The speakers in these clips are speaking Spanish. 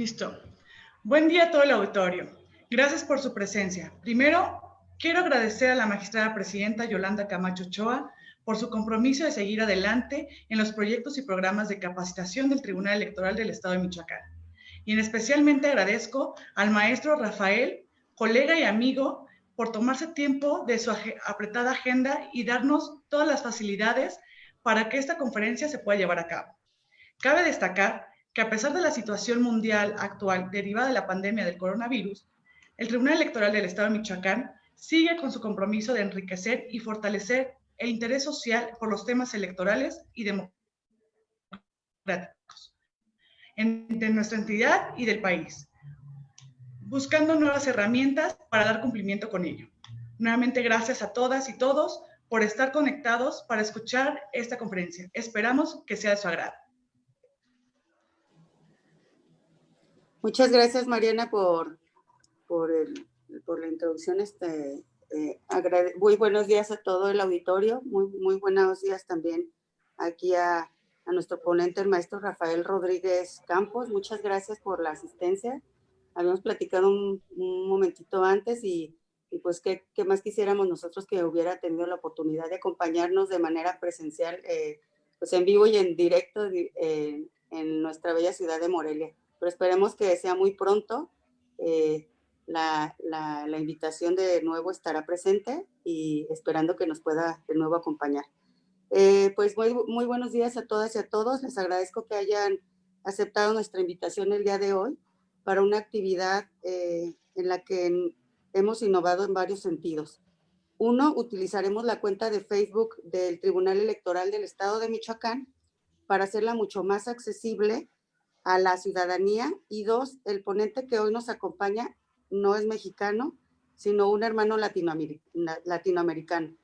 Listo. Buen día a todo el auditorio. Gracias por su presencia. Primero, quiero agradecer a la magistrada presidenta Yolanda Camacho Ochoa por su compromiso de seguir adelante en los proyectos y programas de capacitación del Tribunal Electoral del Estado de Michoacán. Y especialmente agradezco al maestro Rafael, colega y amigo, por tomarse tiempo de su apretada agenda y darnos todas las facilidades para que esta conferencia se pueda llevar a cabo. Cabe destacar que a pesar de la situación mundial actual derivada de la pandemia del coronavirus, el Tribunal Electoral del Estado de Michoacán sigue con su compromiso de enriquecer y fortalecer el interés social por los temas electorales y democráticos de nuestra entidad y del país, buscando nuevas herramientas para dar cumplimiento con ello. Nuevamente, gracias a todas y todos por estar conectados para escuchar esta conferencia. Esperamos que sea de su agrado. Muchas gracias, Mariana, por la introducción. Muy buenos días a todo el auditorio. Muy buenos días también aquí a nuestro ponente, el maestro Rafael Rodríguez Campos. Muchas gracias por la asistencia. Habíamos platicado un momentito antes y pues qué más quisiéramos nosotros que hubiera tenido la oportunidad de acompañarnos de manera presencial, pues en vivo y en directo en nuestra bella ciudad de Morelia. Pero esperemos que sea muy pronto. La invitación de nuevo estará presente y esperando que nos pueda de nuevo acompañar. Pues muy buenos días a todas y a todos. Les agradezco que hayan aceptado nuestra invitación el día de hoy para una actividad en la que hemos innovado en varios sentidos. Uno, utilizaremos la cuenta de Facebook del Tribunal Electoral del Estado de Michoacán para hacerla mucho más accesible a la ciudadanía. Y dos, el ponente que hoy nos acompaña no es mexicano, sino un hermano latinoamericano.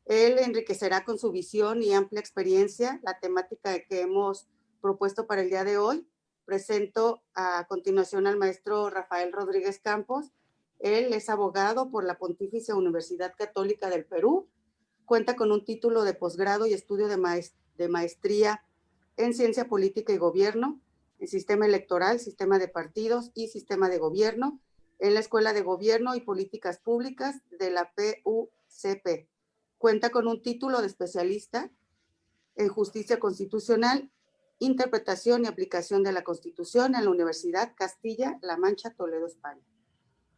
Él enriquecerá con su visión y amplia experiencia la temática que hemos propuesto para el día de hoy. Presento a continuación al maestro Rafael Rodríguez Campos. Él es abogado por la Pontificia Universidad Católica del Perú. Cuenta con un título de posgrado y estudio de maestría en Ciencia Política y Gobierno, en Sistema Electoral, Sistema de Partidos y Sistema de Gobierno, en la Escuela de Gobierno y Políticas Públicas de la PUCP. Cuenta con un título de especialista en Justicia Constitucional, Interpretación y Aplicación de la Constitución en la Universidad Castilla-La Mancha, Toledo, España.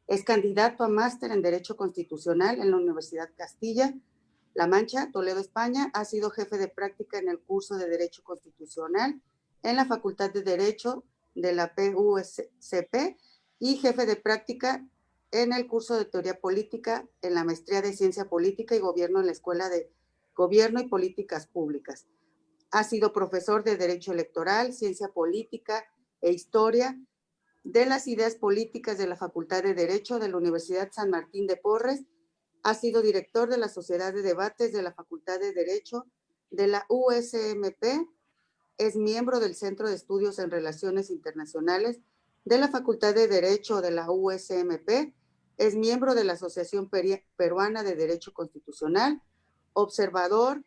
Es candidato a máster en Derecho Constitucional en la Universidad Castilla-La Mancha, Toledo, España. Ha sido jefe de práctica en el curso de Derecho Constitucional en la Facultad de Derecho de la PUCP y jefe de práctica en el curso de Teoría Política en la Maestría de Ciencia Política y Gobierno en la Escuela de Gobierno y Políticas Públicas. Ha sido profesor de Derecho Electoral, Ciencia Política e Historia de las Ideas Políticas de la Facultad de Derecho de la Universidad San Martín de Porres. Ha sido director de la Sociedad de Debates de la Facultad de Derecho de la USMP. Es miembro del Centro de Estudios en Relaciones Internacionales de la Facultad de Derecho de la USMP. Es miembro de la Asociación Peruana de Derecho Constitucional, observador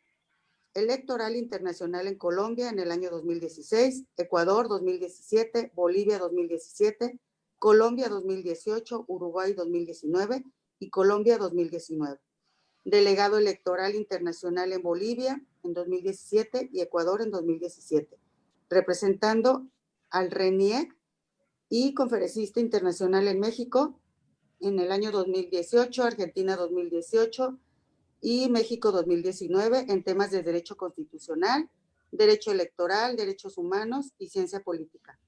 electoral internacional en Colombia en el año 2016, Ecuador 2017, Bolivia 2017, Colombia 2018, Uruguay 2019 y Colombia 2019. Delegado electoral internacional en Bolivia en 2017 y Ecuador en 2017, representando al RENIEC, y conferencista internacional en México en el año 2018, Argentina 2018 y México 2019 en temas de derecho constitucional, derecho electoral, derechos humanos y ciencia política.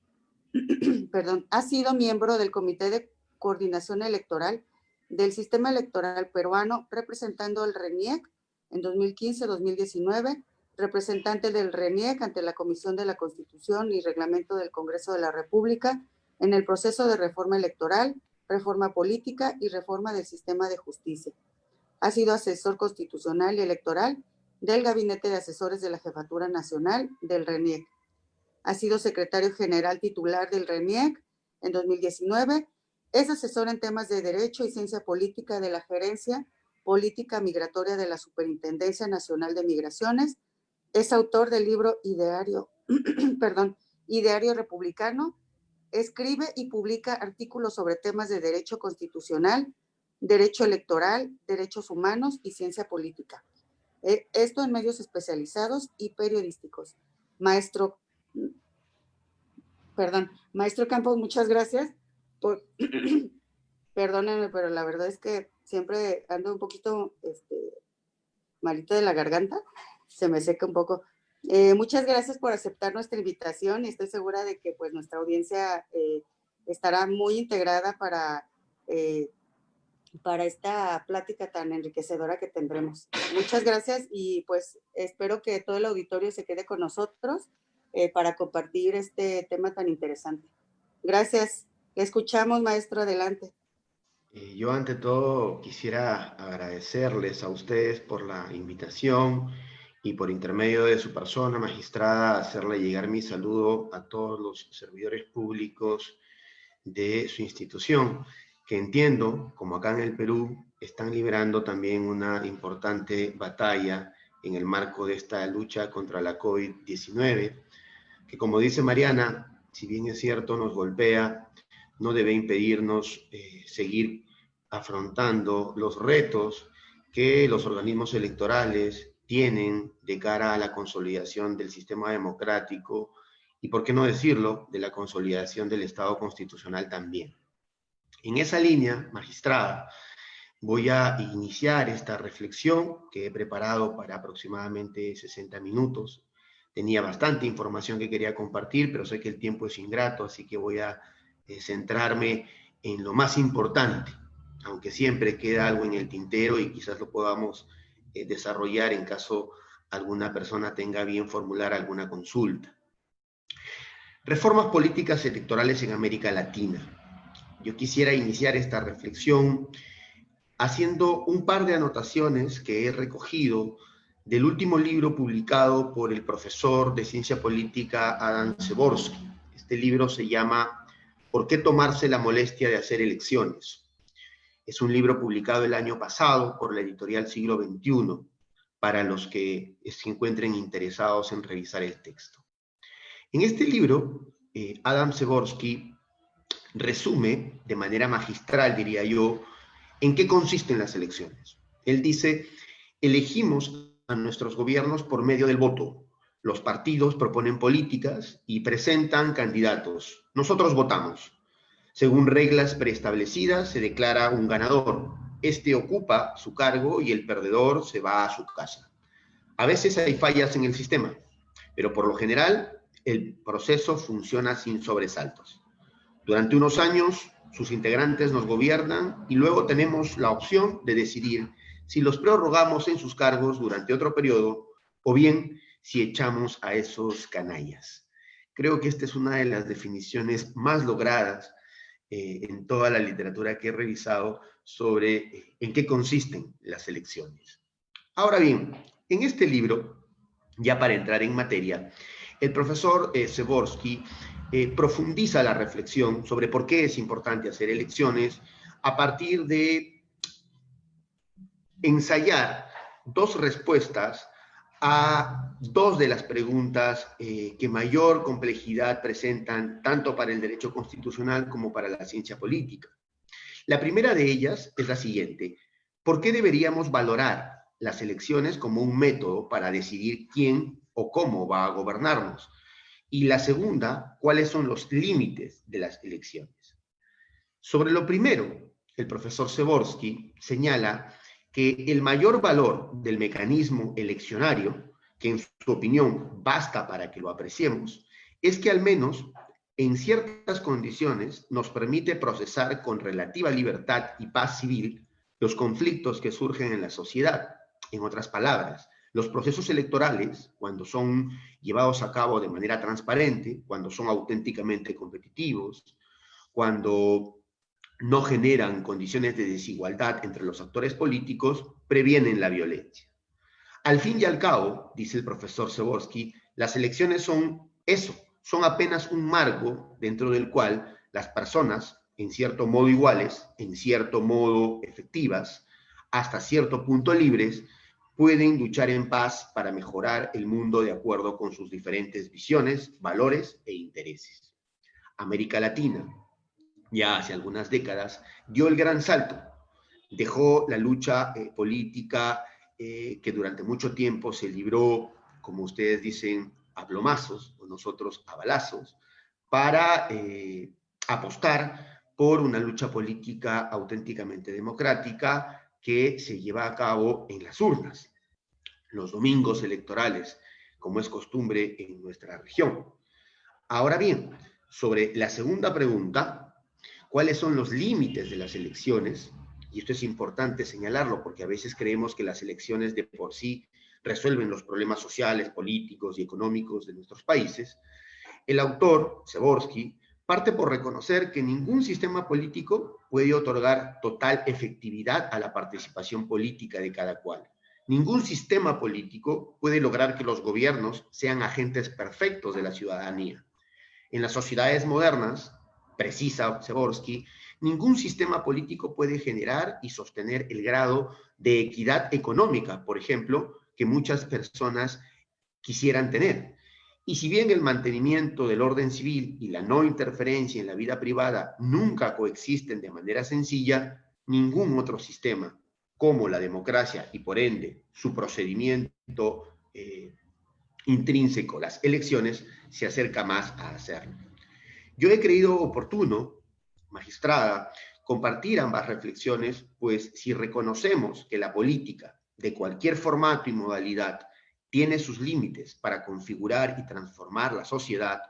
Perdón. Ha sido miembro del Comité de Coordinación Electoral del Sistema Electoral Peruano, representando al RENIEC en 2015-2019, representante del RENIEC ante la Comisión de la Constitución y Reglamento del Congreso de la República en el proceso de reforma electoral, reforma política y reforma del sistema de justicia. Ha sido asesor constitucional y electoral del Gabinete de Asesores de la Jefatura Nacional del RENIEC. Ha sido secretario general titular del RENIEC en 2019. Es asesor en temas de Derecho y Ciencia Política de la Gerencia Política Migratoria de la Superintendencia Nacional de Migraciones. Es autor del libro Ideario Republicano Escribe y publica artículos sobre temas de derecho constitucional, derecho electoral, derechos humanos y ciencia política. Esto en medios especializados y periodísticos. Maestro Campos, muchas gracias por, perdónenme, pero la verdad es que siempre ando un poquito malita de la garganta, se me seca un poco. Muchas gracias por aceptar nuestra invitación y estoy segura de que pues nuestra audiencia estará muy integrada para esta plática tan enriquecedora que tendremos. Muchas gracias y pues espero que todo el auditorio se quede con nosotros para compartir este tema tan interesante. Gracias. Le escuchamos, maestro, adelante. Yo ante todo quisiera agradecerles a ustedes por la invitación y por intermedio de su persona, magistrada, hacerle llegar mi saludo a todos los servidores públicos de su institución, que entiendo, como acá en el Perú, están librando también una importante batalla en el marco de esta lucha contra la COVID-19, que como dice Mariana, si bien es cierto, nos golpea, no debe impedirnos seguir afrontando los retos que los organismos electorales tienen de cara a la consolidación del sistema democrático y, por qué no decirlo, de la consolidación del Estado constitucional también. En esa línea, magistrada, voy a iniciar esta reflexión que he preparado para aproximadamente 60 minutos. Tenía bastante información que quería compartir, pero sé que el tiempo es ingrato, así que voy a centrarme en lo más importante, aunque siempre queda algo en el tintero y quizás lo podamos desarrollar en caso alguna persona tenga bien formular alguna consulta. Reformas políticas electorales en América Latina. Yo quisiera iniciar esta reflexión haciendo un par de anotaciones que he recogido del último libro publicado por el profesor de Ciencia Política Adam Przeworski. Este libro se llama ¿Por qué tomarse la molestia de hacer elecciones? Es un libro publicado el año pasado por la editorial Siglo XXI, para los que se encuentren interesados en revisar el texto. En este libro, Adam Przeworski resume de manera magistral, diría yo, en qué consisten las elecciones. Él dice, elegimos a nuestros gobiernos por medio del voto. Los partidos proponen políticas y presentan candidatos. Nosotros votamos. Según reglas preestablecidas, se declara un ganador. Este ocupa su cargo y el perdedor se va a su casa. A veces hay fallas en el sistema, pero por lo general el proceso funciona sin sobresaltos. Durante unos años, sus integrantes nos gobiernan y luego tenemos la opción de decidir si los prorrogamos en sus cargos durante otro periodo o bien si echamos a esos canallas. Creo que esta es una de las definiciones más logradas en toda la literatura que he revisado sobre en qué consisten las elecciones. Ahora bien, en este libro, ya para entrar en materia, el profesor Przeworski profundiza la reflexión sobre por qué es importante hacer elecciones a partir de ensayar dos respuestas a dos de las preguntas que mayor complejidad presentan tanto para el derecho constitucional como para la ciencia política. La primera de ellas es la siguiente: ¿por qué deberíamos valorar las elecciones como un método para decidir quién o cómo va a gobernarnos? Y la segunda, ¿cuáles son los límites de las elecciones? Sobre lo primero, el profesor Przeworski señala que el mayor valor del mecanismo eleccionario, que en su opinión basta para que lo apreciemos, es que al menos en ciertas condiciones nos permite procesar con relativa libertad y paz civil los conflictos que surgen en la sociedad. En otras palabras, los procesos electorales, cuando son llevados a cabo de manera transparente, cuando son auténticamente competitivos, cuando no generan condiciones de desigualdad entre los actores políticos, previenen la violencia. Al fin y al cabo, dice el profesor Przeworski, las elecciones son eso, son apenas un marco dentro del cual las personas, en cierto modo iguales, en cierto modo efectivas, hasta cierto punto libres, pueden luchar en paz para mejorar el mundo de acuerdo con sus diferentes visiones, valores e intereses. América Latina, ya hace algunas décadas, dio el gran salto. Dejó la lucha política que durante mucho tiempo se libró, como ustedes dicen, a plomazos, o nosotros a balazos, para apostar por una lucha política auténticamente democrática que se lleva a cabo en las urnas, los domingos electorales, como es costumbre en nuestra región. Ahora bien, sobre la segunda pregunta, ¿cuáles son los límites de las elecciones? Y esto es importante señalarlo porque a veces creemos que las elecciones de por sí resuelven los problemas sociales, políticos y económicos de nuestros países. El autor, Przeworski, parte por reconocer que ningún sistema político puede otorgar total efectividad a la participación política de cada cual. Ningún sistema político puede lograr que los gobiernos sean agentes perfectos de la ciudadanía. En las sociedades modernas, precisa Przeworski, ningún sistema político puede generar y sostener el grado de equidad económica, por ejemplo, que muchas personas quisieran tener. Y si bien el mantenimiento del orden civil y la no interferencia en la vida privada nunca coexisten de manera sencilla, ningún otro sistema, como la democracia y por ende su procedimiento intrínseco, las elecciones, se acerca más a hacerlo. Yo he creído oportuno, magistrada, compartir ambas reflexiones, pues si reconocemos que la política, de cualquier formato y modalidad, tiene sus límites para configurar y transformar la sociedad,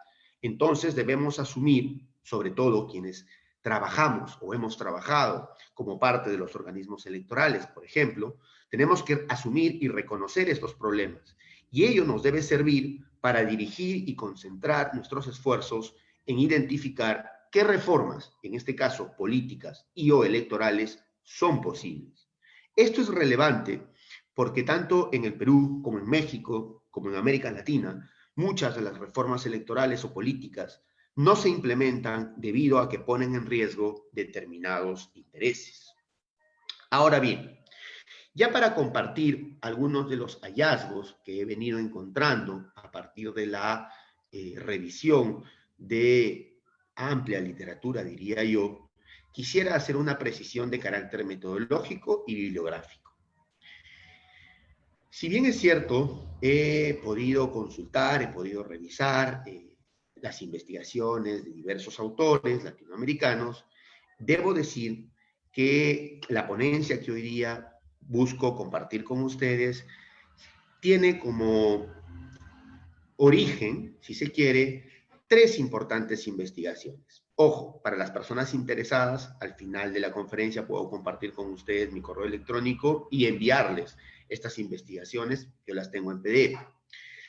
entonces debemos asumir, sobre todo quienes trabajamos o hemos trabajado como parte de los organismos electorales, por ejemplo, tenemos que asumir y reconocer estos problemas. Y ello nos debe servir para dirigir y concentrar nuestros esfuerzos en identificar qué reformas, en este caso políticas y o electorales, son posibles. Esto es relevante porque tanto en el Perú como en México, como en América Latina, muchas de las reformas electorales o políticas no se implementan debido a que ponen en riesgo determinados intereses. Ahora bien, ya para compartir algunos de los hallazgos que he venido encontrando a partir de la revisión de amplia literatura, diría yo, quisiera hacer una precisión de carácter metodológico y bibliográfico. Si bien es cierto, he podido consultar, he podido revisar las investigaciones de diversos autores latinoamericanos, debo decir que la ponencia que hoy día busco compartir con ustedes tiene como origen, si se quiere, tres importantes investigaciones. Ojo, para las personas interesadas, al final de la conferencia puedo compartir con ustedes mi correo electrónico y enviarles estas investigaciones, yo las tengo en PDF.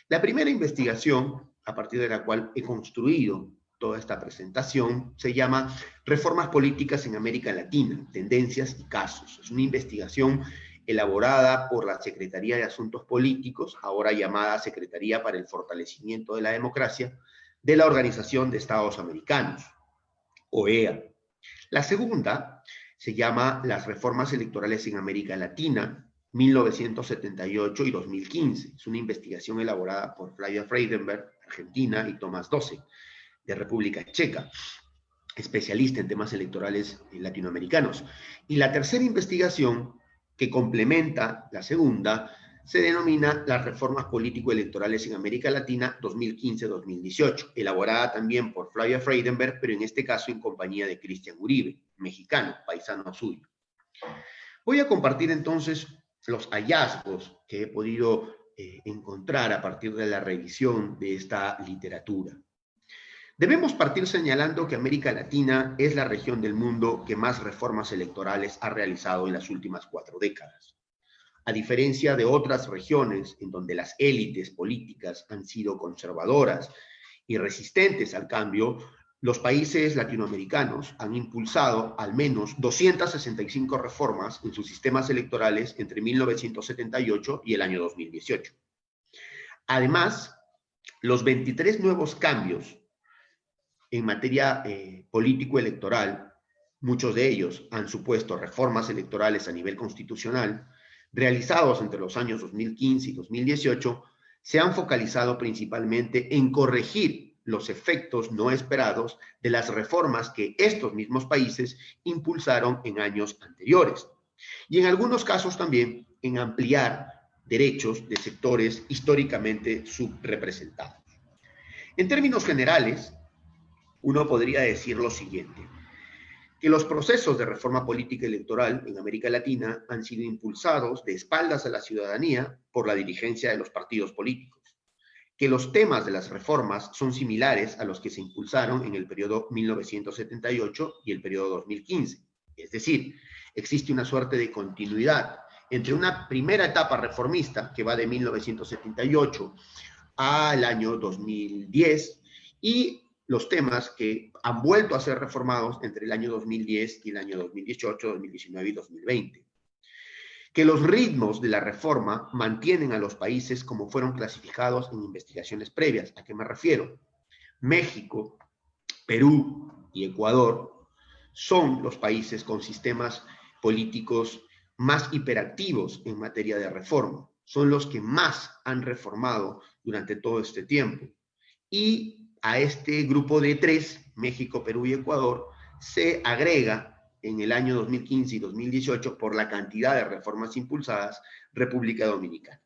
La primera investigación, a partir de la cual he construido toda esta presentación, se llama Reformas Políticas en América Latina, Tendencias y Casos. Es una investigación elaborada por la Secretaría de Asuntos Políticos, ahora llamada Secretaría para el Fortalecimiento de la Democracia, de la Organización de Estados Americanos, OEA. La segunda se llama Las Reformas Electorales en América Latina, 1978 y 2015. Es una investigación elaborada por Flavia Freidenberg, Argentina, y Tomás Dose, de República Checa, especialista en temas electorales latinoamericanos. Y la tercera investigación, que complementa la segunda, se denomina Las Reformas Político-Electorales en América Latina 2015-2018, elaborada también por Flavia Freidenberg, pero en este caso en compañía de Cristian Uribe, mexicano, paisano suyo. Voy a compartir entonces los hallazgos que he podido encontrar a partir de la revisión de esta literatura. Debemos partir señalando que América Latina es la región del mundo que más reformas electorales ha realizado en las últimas 4 décadas. A diferencia de otras regiones en donde las élites políticas han sido conservadoras y resistentes al cambio, los países latinoamericanos han impulsado al menos 265 reformas en sus sistemas electorales entre 1978 y el año 2018. Además, los 23 nuevos cambios en materia político-electoral, muchos de ellos han supuesto reformas electorales a nivel constitucional, realizados entre los años 2015 y 2018, se han focalizado principalmente en corregir los efectos no esperados de las reformas que estos mismos países impulsaron en años anteriores. Y en algunos casos también en ampliar derechos de sectores históricamente subrepresentados. En términos generales, uno podría decir lo siguiente, que los procesos de reforma política electoral en América Latina han sido impulsados de espaldas a la ciudadanía por la dirigencia de los partidos políticos, que los temas de las reformas son similares a los que se impulsaron en el periodo 1978 y el periodo 2015. Es decir, existe una suerte de continuidad entre una primera etapa reformista que va de 1978 al año 2010 y los temas que han vuelto a ser reformados entre el año 2010 y el año 2018, 2019 y 2020. Que los ritmos de la reforma mantienen a los países como fueron clasificados en investigaciones previas. ¿A qué me refiero? México, Perú y Ecuador son los países con sistemas políticos más hiperactivos en materia de reforma. Son los que más han reformado durante todo este tiempo. Y a este grupo de tres, México, Perú y Ecuador, se agrega en el año 2015 y 2018, por la cantidad de reformas impulsadas, República Dominicana.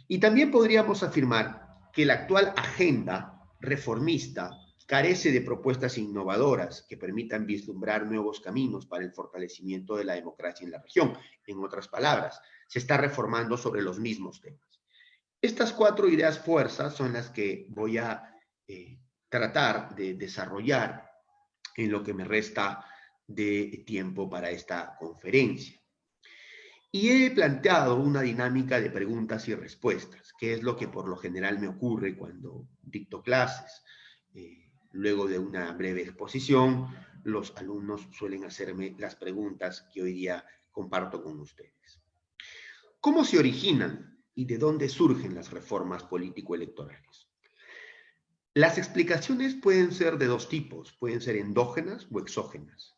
Y también podríamos afirmar que la actual agenda reformista carece de propuestas innovadoras que permitan vislumbrar nuevos caminos para el fortalecimiento de la democracia en la región. En otras palabras, se está reformando sobre los mismos temas. Estas cuatro ideas fuerzas son las que voy a tratar de desarrollar en lo que me resta de tiempo para esta conferencia. Y he planteado una dinámica de preguntas y respuestas, que es lo que por lo general me ocurre cuando dicto clases. Luego de una breve exposición, los alumnos suelen hacerme las preguntas que hoy día comparto con ustedes. ¿Cómo se originan y de dónde surgen las reformas político-electorales? Las explicaciones pueden ser de dos tipos, pueden ser endógenas o exógenas.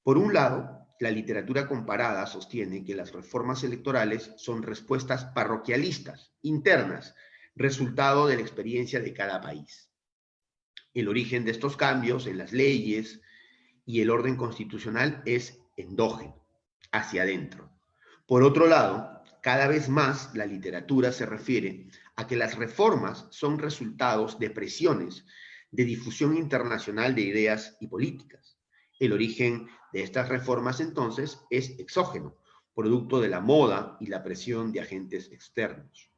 Por un lado, la literatura comparada sostiene que las reformas electorales son respuestas parroquialistas, internas, resultado de la experiencia de cada país. El origen de estos cambios en las leyes y el orden constitucional es endógeno, hacia adentro. Por otro lado, cada vez más la literatura se refiere a que las reformas son resultados de presiones de difusión internacional de ideas y políticas. El origen de estas reformas entonces es exógeno, producto de la moda y la presión de agentes externos.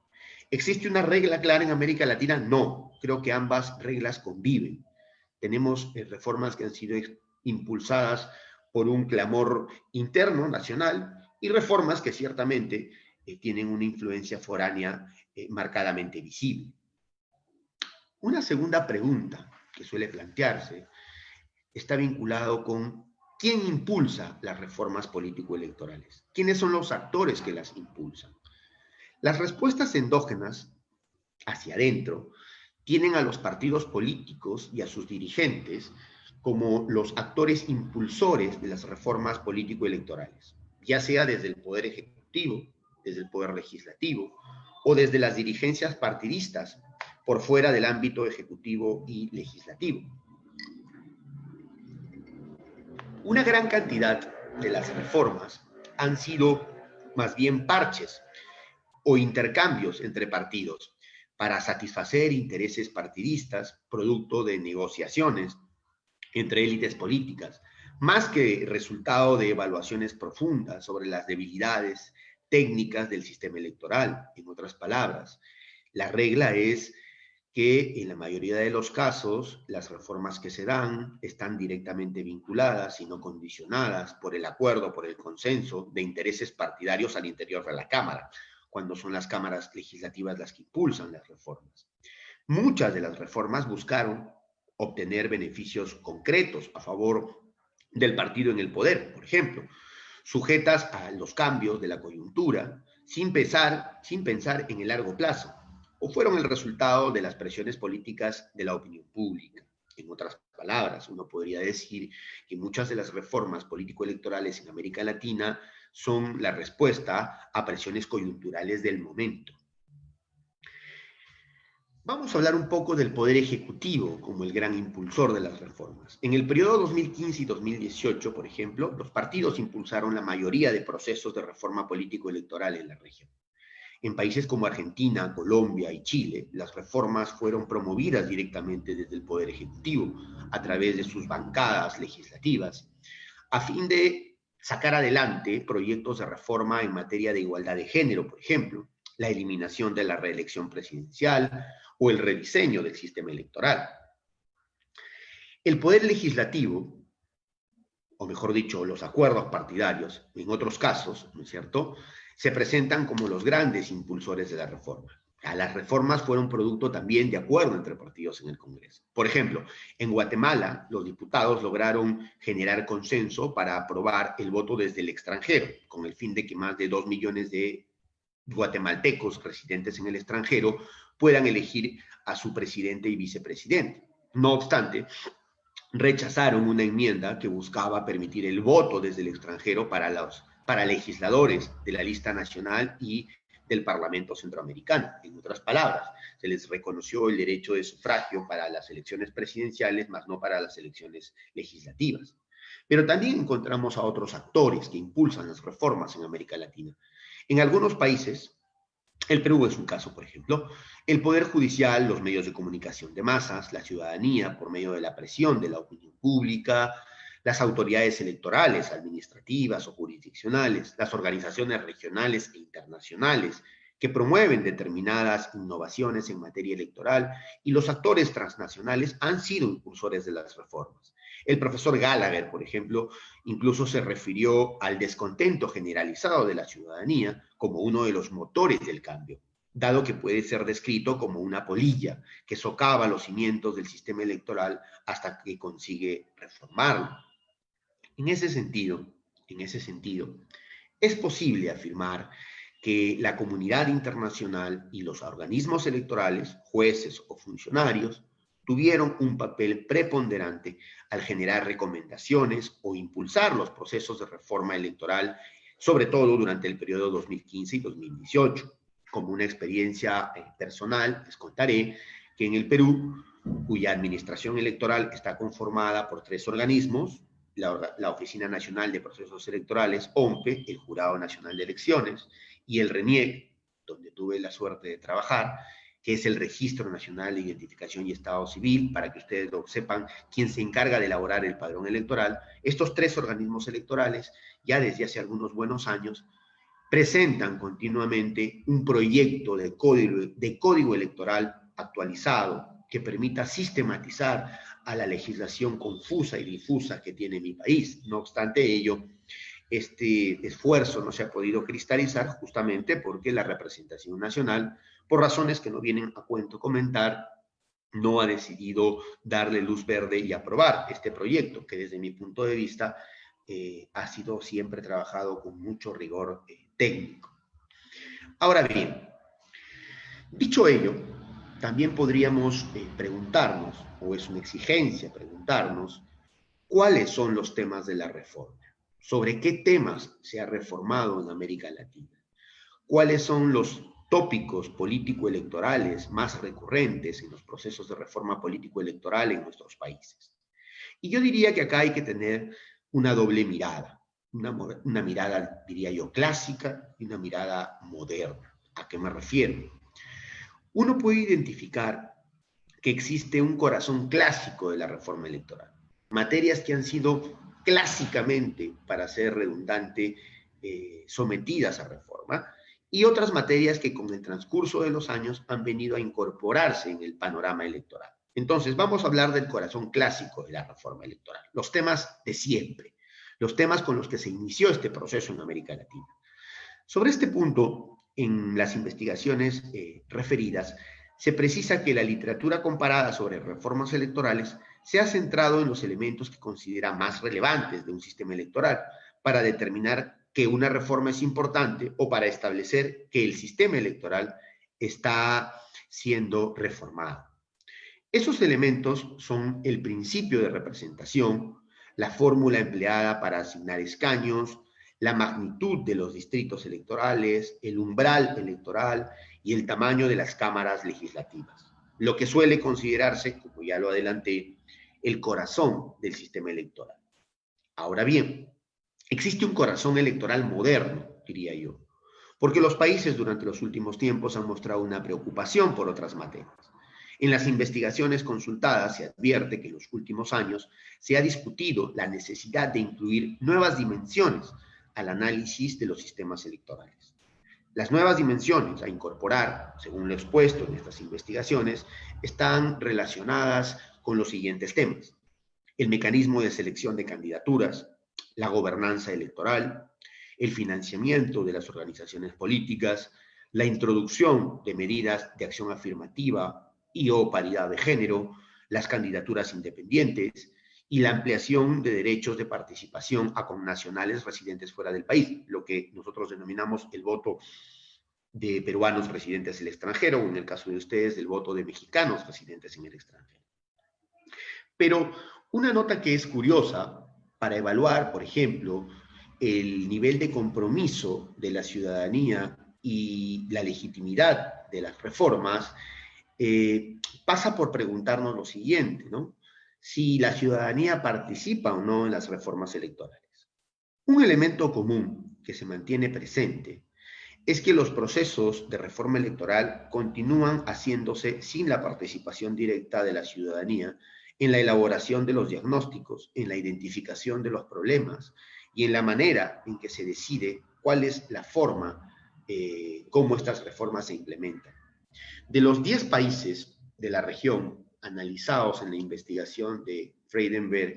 ¿Existe una regla clara en América Latina? No, creo que ambas reglas conviven. Tenemos reformas que han sido impulsadas por un clamor interno, nacional, y reformas que ciertamente tienen una influencia foránea marcadamente visible. Una segunda pregunta que suele plantearse está vinculado con quién impulsa las reformas político-electorales. ¿Quiénes son los actores que las impulsan? Las respuestas endógenas, hacia adentro, tienen a los partidos políticos y a sus dirigentes como los actores impulsores de las reformas político-electorales, ya sea desde el Poder Ejecutivo, desde el Poder Legislativo o desde las dirigencias partidistas por fuera del ámbito ejecutivo y legislativo. Una gran cantidad de las reformas han sido más bien parches o intercambios entre partidos para satisfacer intereses partidistas, producto de negociaciones entre élites políticas, más que resultado de evaluaciones profundas sobre las debilidades técnicas del sistema electoral. En otras palabras, la regla es que en la mayoría de los casos las reformas que se dan están directamente vinculadas y no condicionadas por el acuerdo, por el consenso de intereses partidarios al interior de la Cámara, cuando son las cámaras legislativas las que impulsan las reformas. Muchas de las reformas buscaron obtener beneficios concretos a favor del partido en el poder, por ejemplo, sujetas a los cambios de la coyuntura, sin pensar en el largo plazo, o fueron el resultado de las presiones políticas de la opinión pública. En otras palabras, uno podría decir que muchas de las reformas político-electorales en América Latina son la respuesta a presiones coyunturales del momento. Vamos a hablar un poco del Poder Ejecutivo como el gran impulsor de las reformas. En el periodo 2015 y 2018, por ejemplo, los partidos impulsaron la mayoría de procesos de reforma político-electoral en la región. En países como Argentina, Colombia y Chile, las reformas fueron promovidas directamente desde el Poder Ejecutivo, a través de sus bancadas legislativas, a fin de sacar adelante proyectos de reforma en materia de igualdad de género, por ejemplo, la eliminación de la reelección presidencial o el rediseño del sistema electoral. El Poder Legislativo, o mejor dicho, los acuerdos partidarios, en otros casos, ¿no es cierto?, se presentan como los grandes impulsores de la reforma. Las reformas fueron producto también de acuerdo entre partidos en el Congreso. Por ejemplo, en Guatemala, los diputados lograron generar consenso para aprobar el voto desde el extranjero, con el fin de que más de 2 millones de guatemaltecos residentes en el extranjero puedan elegir a su presidente y vicepresidente. No obstante, rechazaron una enmienda que buscaba permitir el voto desde el extranjero para legisladores de la lista nacional y del Parlamento Centroamericano. En otras palabras, se les reconoció el derecho de sufragio para las elecciones presidenciales, más no para las elecciones legislativas. Pero también encontramos a otros actores que impulsan las reformas en América Latina. En algunos países, el Perú es un caso, por ejemplo, el Poder Judicial, los medios de comunicación de masas, la ciudadanía, por medio de la presión de la opinión pública, las autoridades electorales, administrativas o jurisdiccionales, las organizaciones regionales e internacionales que promueven determinadas innovaciones en materia electoral y los actores transnacionales han sido impulsores de las reformas. El profesor Gallagher, por ejemplo, incluso se refirió al descontento generalizado de la ciudadanía como uno de los motores del cambio, dado que puede ser descrito como una polilla que socava los cimientos del sistema electoral hasta que consigue reformarlo. En ese sentido, es posible afirmar que la comunidad internacional y los organismos electorales, jueces o funcionarios, tuvieron un papel preponderante al generar recomendaciones o impulsar los procesos de reforma electoral, sobre todo durante el periodo 2015 y 2018. Como una experiencia personal, les contaré que en el Perú, cuya administración electoral está conformada por 3 organismos, la Oficina Nacional de Procesos Electorales, ONPE, el Jurado Nacional de Elecciones, y el RENIEC, donde tuve la suerte de trabajar, que es el Registro Nacional de Identificación y Estado Civil, para que ustedes lo sepan, quien se encarga de elaborar el padrón electoral. Estos 3 organismos electorales, ya desde hace algunos buenos años, presentan continuamente un proyecto de código electoral actualizado que permita sistematizar a la legislación confusa y difusa que tiene mi país. No obstante ello, este esfuerzo no se ha podido cristalizar justamente porque la representación nacional, por razones que no vienen a cuento comentar, no ha decidido darle luz verde y aprobar este proyecto, que desde mi punto de vista ha sido siempre trabajado con mucho rigor técnico. Ahora bien, dicho ello, también podríamos preguntarnos, o es una exigencia preguntarnos, ¿cuáles son los temas de la reforma? ¿Sobre qué temas se ha reformado en América Latina? ¿Cuáles son los tópicos político-electorales más recurrentes en los procesos de reforma político-electoral en nuestros países? Y yo diría que acá hay que tener una doble mirada, una mirada, diría yo, clásica y una mirada moderna. ¿A qué me refiero? Uno puede identificar que existe un corazón clásico de la reforma electoral, materias que han sido clásicamente, para ser redundante, sometidas a reforma, y otras materias que con el transcurso de los años han venido a incorporarse en el panorama electoral. Entonces, vamos a hablar del corazón clásico de la reforma electoral, los temas de siempre, los temas con los que se inició este proceso en América Latina. Sobre este punto, en las investigaciones referidas, se precisa que la literatura comparada sobre reformas electorales se ha centrado en los elementos que considera más relevantes de un sistema electoral para determinar que una reforma es importante o para establecer que el sistema electoral está siendo reformado. Esos elementos son el principio de representación, la fórmula empleada para asignar escaños, la magnitud de los distritos electorales, el umbral electoral y el tamaño de las cámaras legislativas. lo que suele considerarse, como ya lo adelanté, el corazón del sistema electoral. Ahora bien, existe un corazón electoral moderno, diría yo, porque los países durante los últimos tiempos han mostrado una preocupación por otras materias. En las investigaciones consultadas se advierte que en los últimos años se ha discutido la necesidad de incluir nuevas dimensiones al análisis de los sistemas electorales. Las nuevas dimensiones a incorporar, según lo expuesto en estas investigaciones, están relacionadas con los siguientes temas: el mecanismo de selección de candidaturas, la gobernanza electoral, el financiamiento de las organizaciones políticas, la introducción de medidas de acción afirmativa y o paridad de género, las candidaturas independientes y la ampliación de derechos de participación a connacionales residentes fuera del país, lo que nosotros denominamos el voto de peruanos residentes en el extranjero, o en el caso de ustedes, el voto de mexicanos residentes en el extranjero. Pero una nota que es curiosa para evaluar, por ejemplo, el nivel de compromiso de la ciudadanía y la legitimidad de las reformas, pasa por preguntarnos lo siguiente, ¿no? Si la ciudadanía participa o no en las reformas electorales. Un elemento común que se mantiene presente es que los procesos de reforma electoral continúan haciéndose sin la participación directa de la ciudadanía en la elaboración de los diagnósticos, en la identificación de los problemas y en la manera en que se decide cuál es la forma, cómo estas reformas se implementan. De los 10 países de la región analizados en la investigación de Freidenberg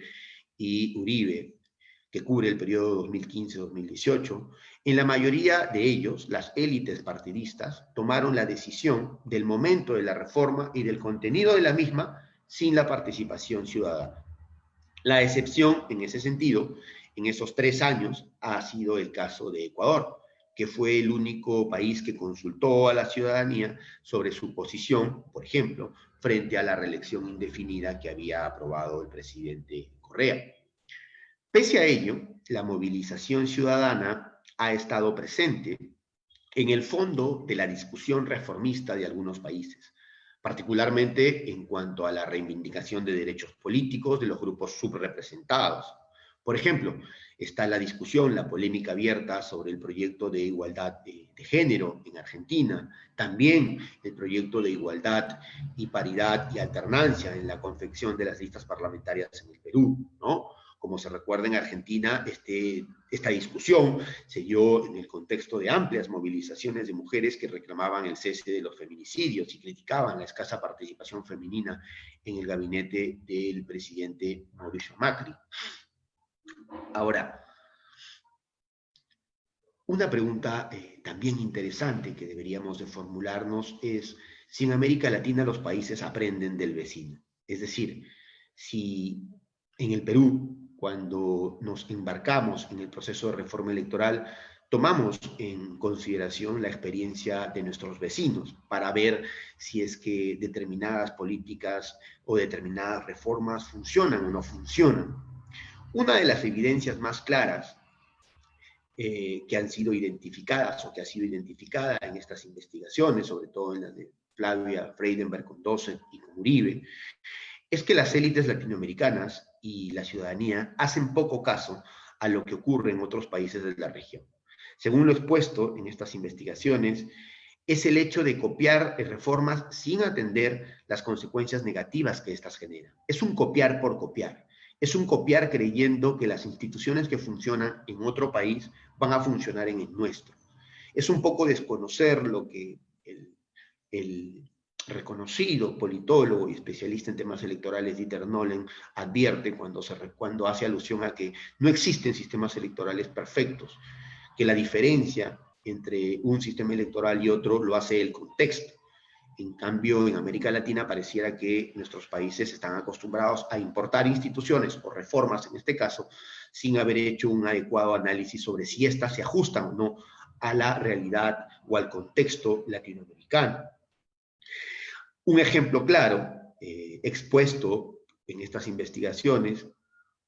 y Uribe, que cubre el periodo 2015-2018, en la mayoría de ellos, las élites partidistas tomaron la decisión del momento de la reforma y del contenido de la misma sin la participación ciudadana. La excepción en ese sentido, en esos 3 años, ha sido el caso de Ecuador, que fue el único país que consultó a la ciudadanía sobre su posición, por ejemplo, frente a la reelección indefinida que había aprobado el presidente Correa. Pese a ello, la movilización ciudadana ha estado presente en el fondo de la discusión reformista de algunos países, particularmente en cuanto a la reivindicación de derechos políticos de los grupos subrepresentados. Por ejemplo, está la discusión, la polémica abierta sobre el proyecto de igualdad de género en Argentina, también el proyecto de igualdad y paridad y alternancia en la confección de las listas parlamentarias en el Perú, ¿no? Como se recuerda, en Argentina, esta discusión se dio en el contexto de amplias movilizaciones de mujeres que reclamaban el cese de los feminicidios y criticaban la escasa participación femenina en el gabinete del presidente Mauricio Macri. Ahora, una pregunta también interesante que deberíamos de formularnos es si en América Latina los países aprenden del vecino. Es decir, si en el Perú, cuando nos embarcamos en el proceso de reforma electoral, tomamos en consideración la experiencia de nuestros vecinos para ver si es que determinadas políticas o determinadas reformas funcionan o no funcionan. Una de las evidencias más claras que han sido identificadas o que ha sido identificada en estas investigaciones, sobre todo en las de Flavia Freidenberg con Dossen y con Uribe, es que las élites latinoamericanas y la ciudadanía hacen poco caso a lo que ocurre en otros países de la región. Según lo expuesto en estas investigaciones, es el hecho de copiar reformas sin atender las consecuencias negativas que éstas generan. Es un copiar por copiar. Es un copiar creyendo que las instituciones que funcionan en otro país van a funcionar en el nuestro. Es un poco desconocer lo que el reconocido politólogo y especialista en temas electorales Dieter Nolen advierte cuando hace alusión a que no existen sistemas electorales perfectos, que la diferencia entre un sistema electoral y otro lo hace el contexto. En cambio, en América Latina pareciera que nuestros países están acostumbrados a importar instituciones o reformas, en este caso, sin haber hecho un adecuado análisis sobre si éstas se ajustan o no a la realidad o al contexto latinoamericano. Un ejemplo claro, expuesto en estas investigaciones,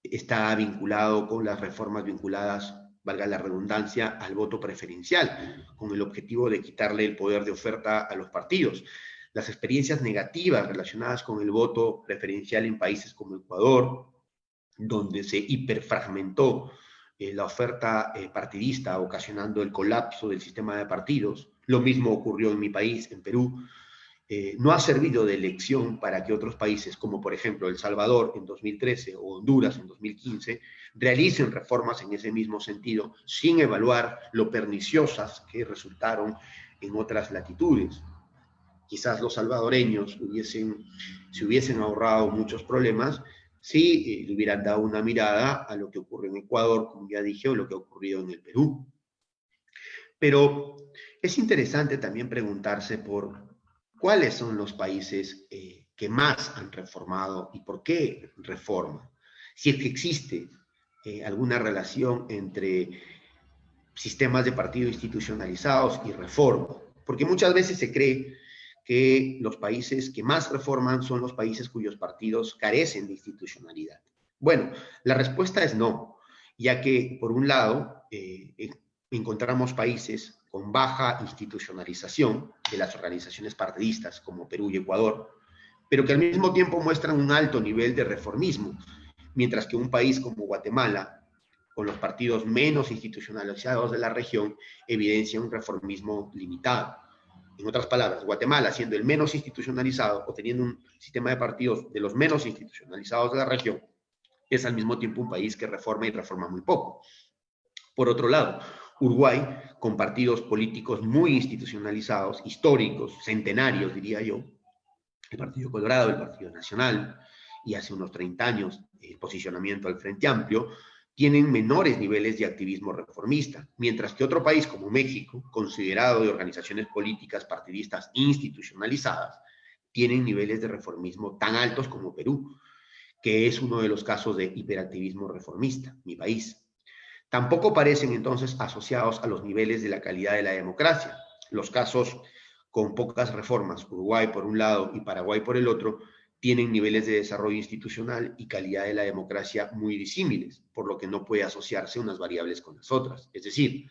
está vinculado con las reformas vinculadas, valga la redundancia, al voto preferencial, con el objetivo de quitarle el poder de oferta a los partidos. las experiencias negativas relacionadas con el voto preferencial en países como Ecuador, donde se hiperfragmentó la oferta partidista, ocasionando el colapso del sistema de partidos. Lo mismo ocurrió en mi país, en Perú. No ha servido de lección para que otros países, como por ejemplo El Salvador en 2013 o Honduras en 2015, realicen reformas en ese mismo sentido, sin evaluar lo perniciosas que resultaron en otras latitudes. Quizás los salvadoreños se hubiesen ahorrado muchos problemas si le hubieran dado una mirada a lo que ocurre en Ecuador, como ya dije, o lo que ha ocurrido en el Perú. Pero es interesante también preguntarse por cuáles son los países que más han reformado y por qué reforman. Si es que existe alguna relación entre sistemas de partido institucionalizados y reforma. Porque muchas veces se cree que los países que más reforman son los países cuyos partidos carecen de institucionalidad. Bueno, la respuesta es no, ya que por un lado encontramos países con baja institucionalización de las organizaciones partidistas como Perú y Ecuador, pero que al mismo tiempo muestran un alto nivel de reformismo, mientras que un país como Guatemala, con los partidos menos institucionalizados de la región, evidencia un reformismo limitado. En otras palabras, Guatemala, siendo el menos institucionalizado o teniendo un sistema de partidos de los menos institucionalizados de la región, es al mismo tiempo un país que reforma y reforma muy poco. Por otro lado, Uruguay, con partidos políticos muy institucionalizados, históricos, centenarios, diría yo, el Partido Colorado, el Partido Nacional, y hace unos 30 años el posicionamiento al Frente Amplio, tienen menores niveles de activismo reformista, mientras que otro país como México, considerado de organizaciones políticas partidistas institucionalizadas, tienen niveles de reformismo tan altos como Perú, que es uno de los casos de hiperactivismo reformista, mi país. Tampoco parecen entonces asociados a los niveles de la calidad de la democracia. Los casos con pocas reformas, Uruguay por un lado y Paraguay por el otro, tienen niveles de desarrollo institucional y calidad de la democracia muy disímiles, por lo que no puede asociarse unas variables con las otras. Es decir,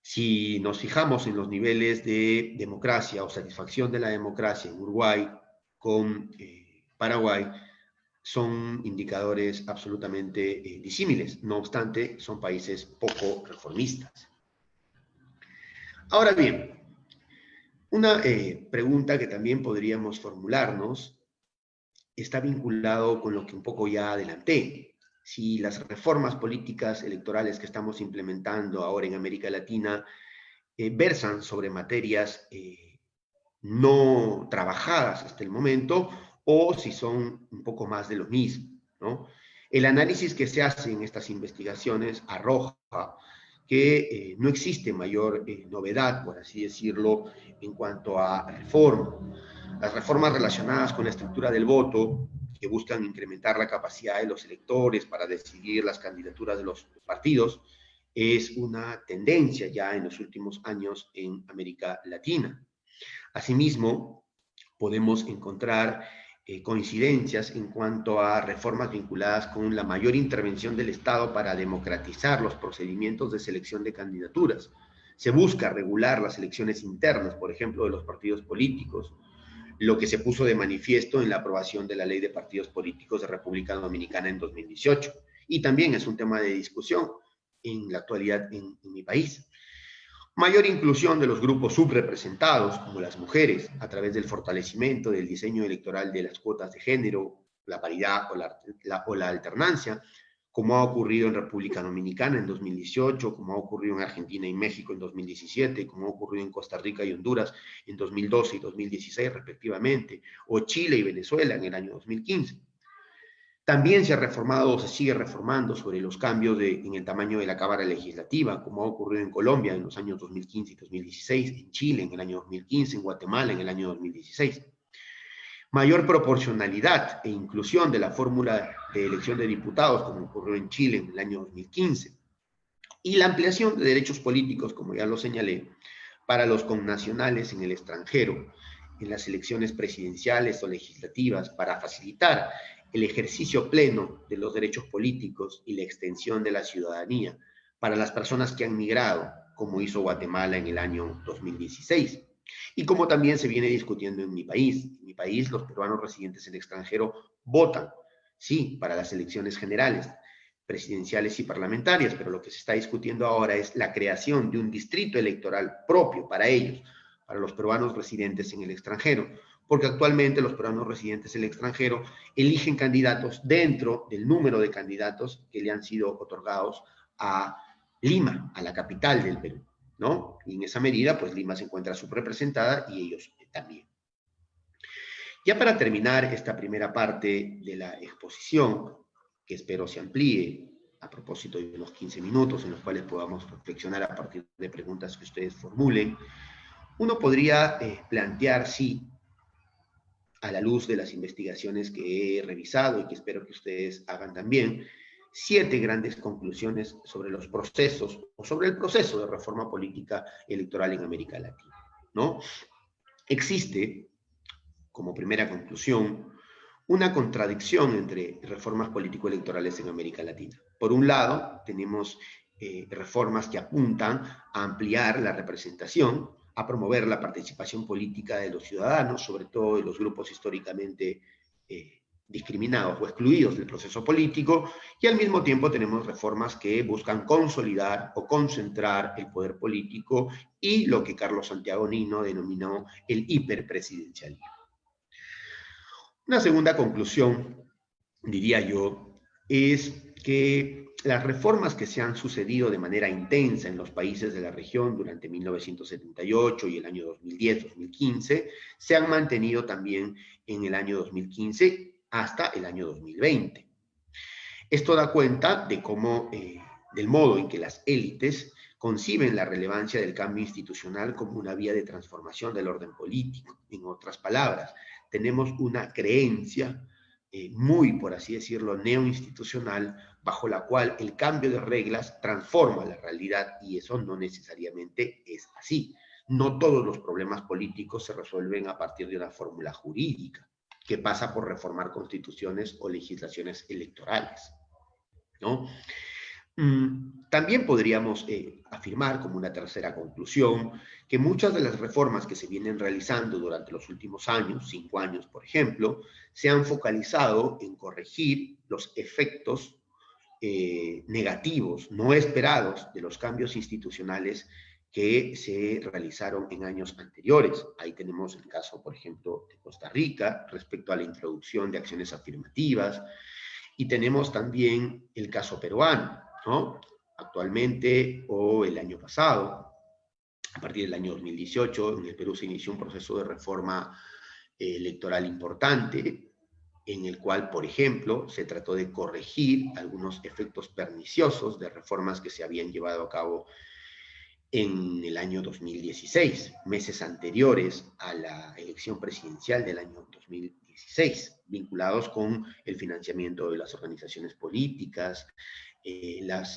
si nos fijamos en los niveles de democracia o satisfacción de la democracia en Uruguay con Paraguay, son indicadores absolutamente disímiles. No obstante, son países poco reformistas. Ahora bien, una pregunta que también podríamos formularnos está vinculado con lo que un poco ya adelanté. Si las reformas políticas electorales que estamos implementando ahora en América Latina versan sobre materias no trabajadas hasta el momento, o si son un poco más de lo mismo, ¿no? El análisis que se hace en estas investigaciones arroja que no existe mayor novedad, por así decirlo, en cuanto a reforma. Las reformas relacionadas con la estructura del voto, que buscan incrementar la capacidad de los electores para decidir las candidaturas de los partidos, es una tendencia ya en los últimos años en América Latina. Asimismo, podemos encontrar coincidencias en cuanto a reformas vinculadas con la mayor intervención del Estado para democratizar los procedimientos de selección de candidaturas. Se busca regular las elecciones internas, por ejemplo, de los partidos políticos, lo que se puso de manifiesto en la aprobación de la Ley de Partidos Políticos de República Dominicana en 2018. Y también es un tema de discusión en la actualidad en mi país. Mayor inclusión de los grupos subrepresentados, como las mujeres, a través del fortalecimiento del diseño electoral de las cuotas de género, la paridad o la alternancia, como ha ocurrido en República Dominicana en 2018, como ha ocurrido en Argentina y México en 2017, como ha ocurrido en Costa Rica y Honduras en 2012 y 2016 respectivamente, o Chile y Venezuela en el año 2015. También se ha reformado o se sigue reformando sobre los cambios en el tamaño de la Cámara Legislativa, como ha ocurrido en Colombia en los años 2015 y 2016, en Chile en el año 2015, en Guatemala en el año 2016. Mayor proporcionalidad e inclusión de la fórmula de elección de diputados, como ocurrió en Chile en el año 2015. Y la ampliación de derechos políticos, como ya lo señalé, para los connacionales en el extranjero, en las elecciones presidenciales o legislativas, para facilitar el ejercicio pleno de los derechos políticos y la extensión de la ciudadanía para las personas que han migrado, como hizo Guatemala en el año 2016. Y como también se viene discutiendo en mi país. En mi país, los peruanos residentes en el extranjero votan, sí, para las elecciones generales, presidenciales y parlamentarias, pero lo que se está discutiendo ahora es la creación de un distrito electoral propio para ellos, para los peruanos residentes en el extranjero, porque actualmente los peruanos residentes en el extranjero eligen candidatos dentro del número de candidatos que le han sido otorgados a Lima, a la capital del Perú, ¿no? Y en esa medida, pues Lima se encuentra subrepresentada y ellos también. Ya para terminar esta primera parte de la exposición, que espero se amplíe a propósito de unos 15 minutos en los cuales podamos reflexionar a partir de preguntas que ustedes formulen, uno podría plantear, sí, a la luz de las investigaciones que he revisado y que espero que ustedes hagan también, 7 grandes conclusiones sobre los procesos o sobre el proceso de reforma política electoral en América Latina, ¿no? Existe, como primera conclusión, una contradicción entre reformas político-electorales en América Latina. Por un lado, tenemos reformas que apuntan a ampliar la representación, a promover la participación política de los ciudadanos, sobre todo de los grupos históricamente discriminados o excluidos del proceso político, y al mismo tiempo tenemos reformas que buscan consolidar o concentrar el poder político y lo que Carlos Santiago Nino denominó el hiperpresidencialismo. Una segunda conclusión, diría yo, es que las reformas que se han sucedido de manera intensa en los países de la región durante 1978 y el año 2010-2015 se han mantenido también en el año 2015 hasta el año 2020. Esto da cuenta de cómo, del modo en que las élites conciben la relevancia del cambio institucional como una vía de transformación del orden político. En otras palabras, tenemos una creencia muy, por así decirlo, neoinstitucional, bajo la cual el cambio de reglas transforma la realidad, y eso no necesariamente es así. No todos los problemas políticos se resuelven a partir de una fórmula jurídica, que pasa por reformar constituciones o legislaciones electorales, ¿no? También podríamos afirmar como una tercera conclusión que muchas de las reformas que se vienen realizando durante los últimos años, 5 años por ejemplo, se han focalizado en corregir los efectos negativos, no esperados, de los cambios institucionales que se realizaron en años anteriores. Ahí tenemos el caso, por ejemplo, de Costa Rica respecto a la introducción de acciones afirmativas, y tenemos también el caso peruano, ¿no? Actualmente, o el año pasado, a partir del año 2018, en el Perú se inició un proceso de reforma electoral importante, en el cual, por ejemplo, se trató de corregir algunos efectos perniciosos de reformas que se habían llevado a cabo en el año 2016, meses anteriores a la elección presidencial del año 2016, vinculados con el financiamiento de las organizaciones políticas,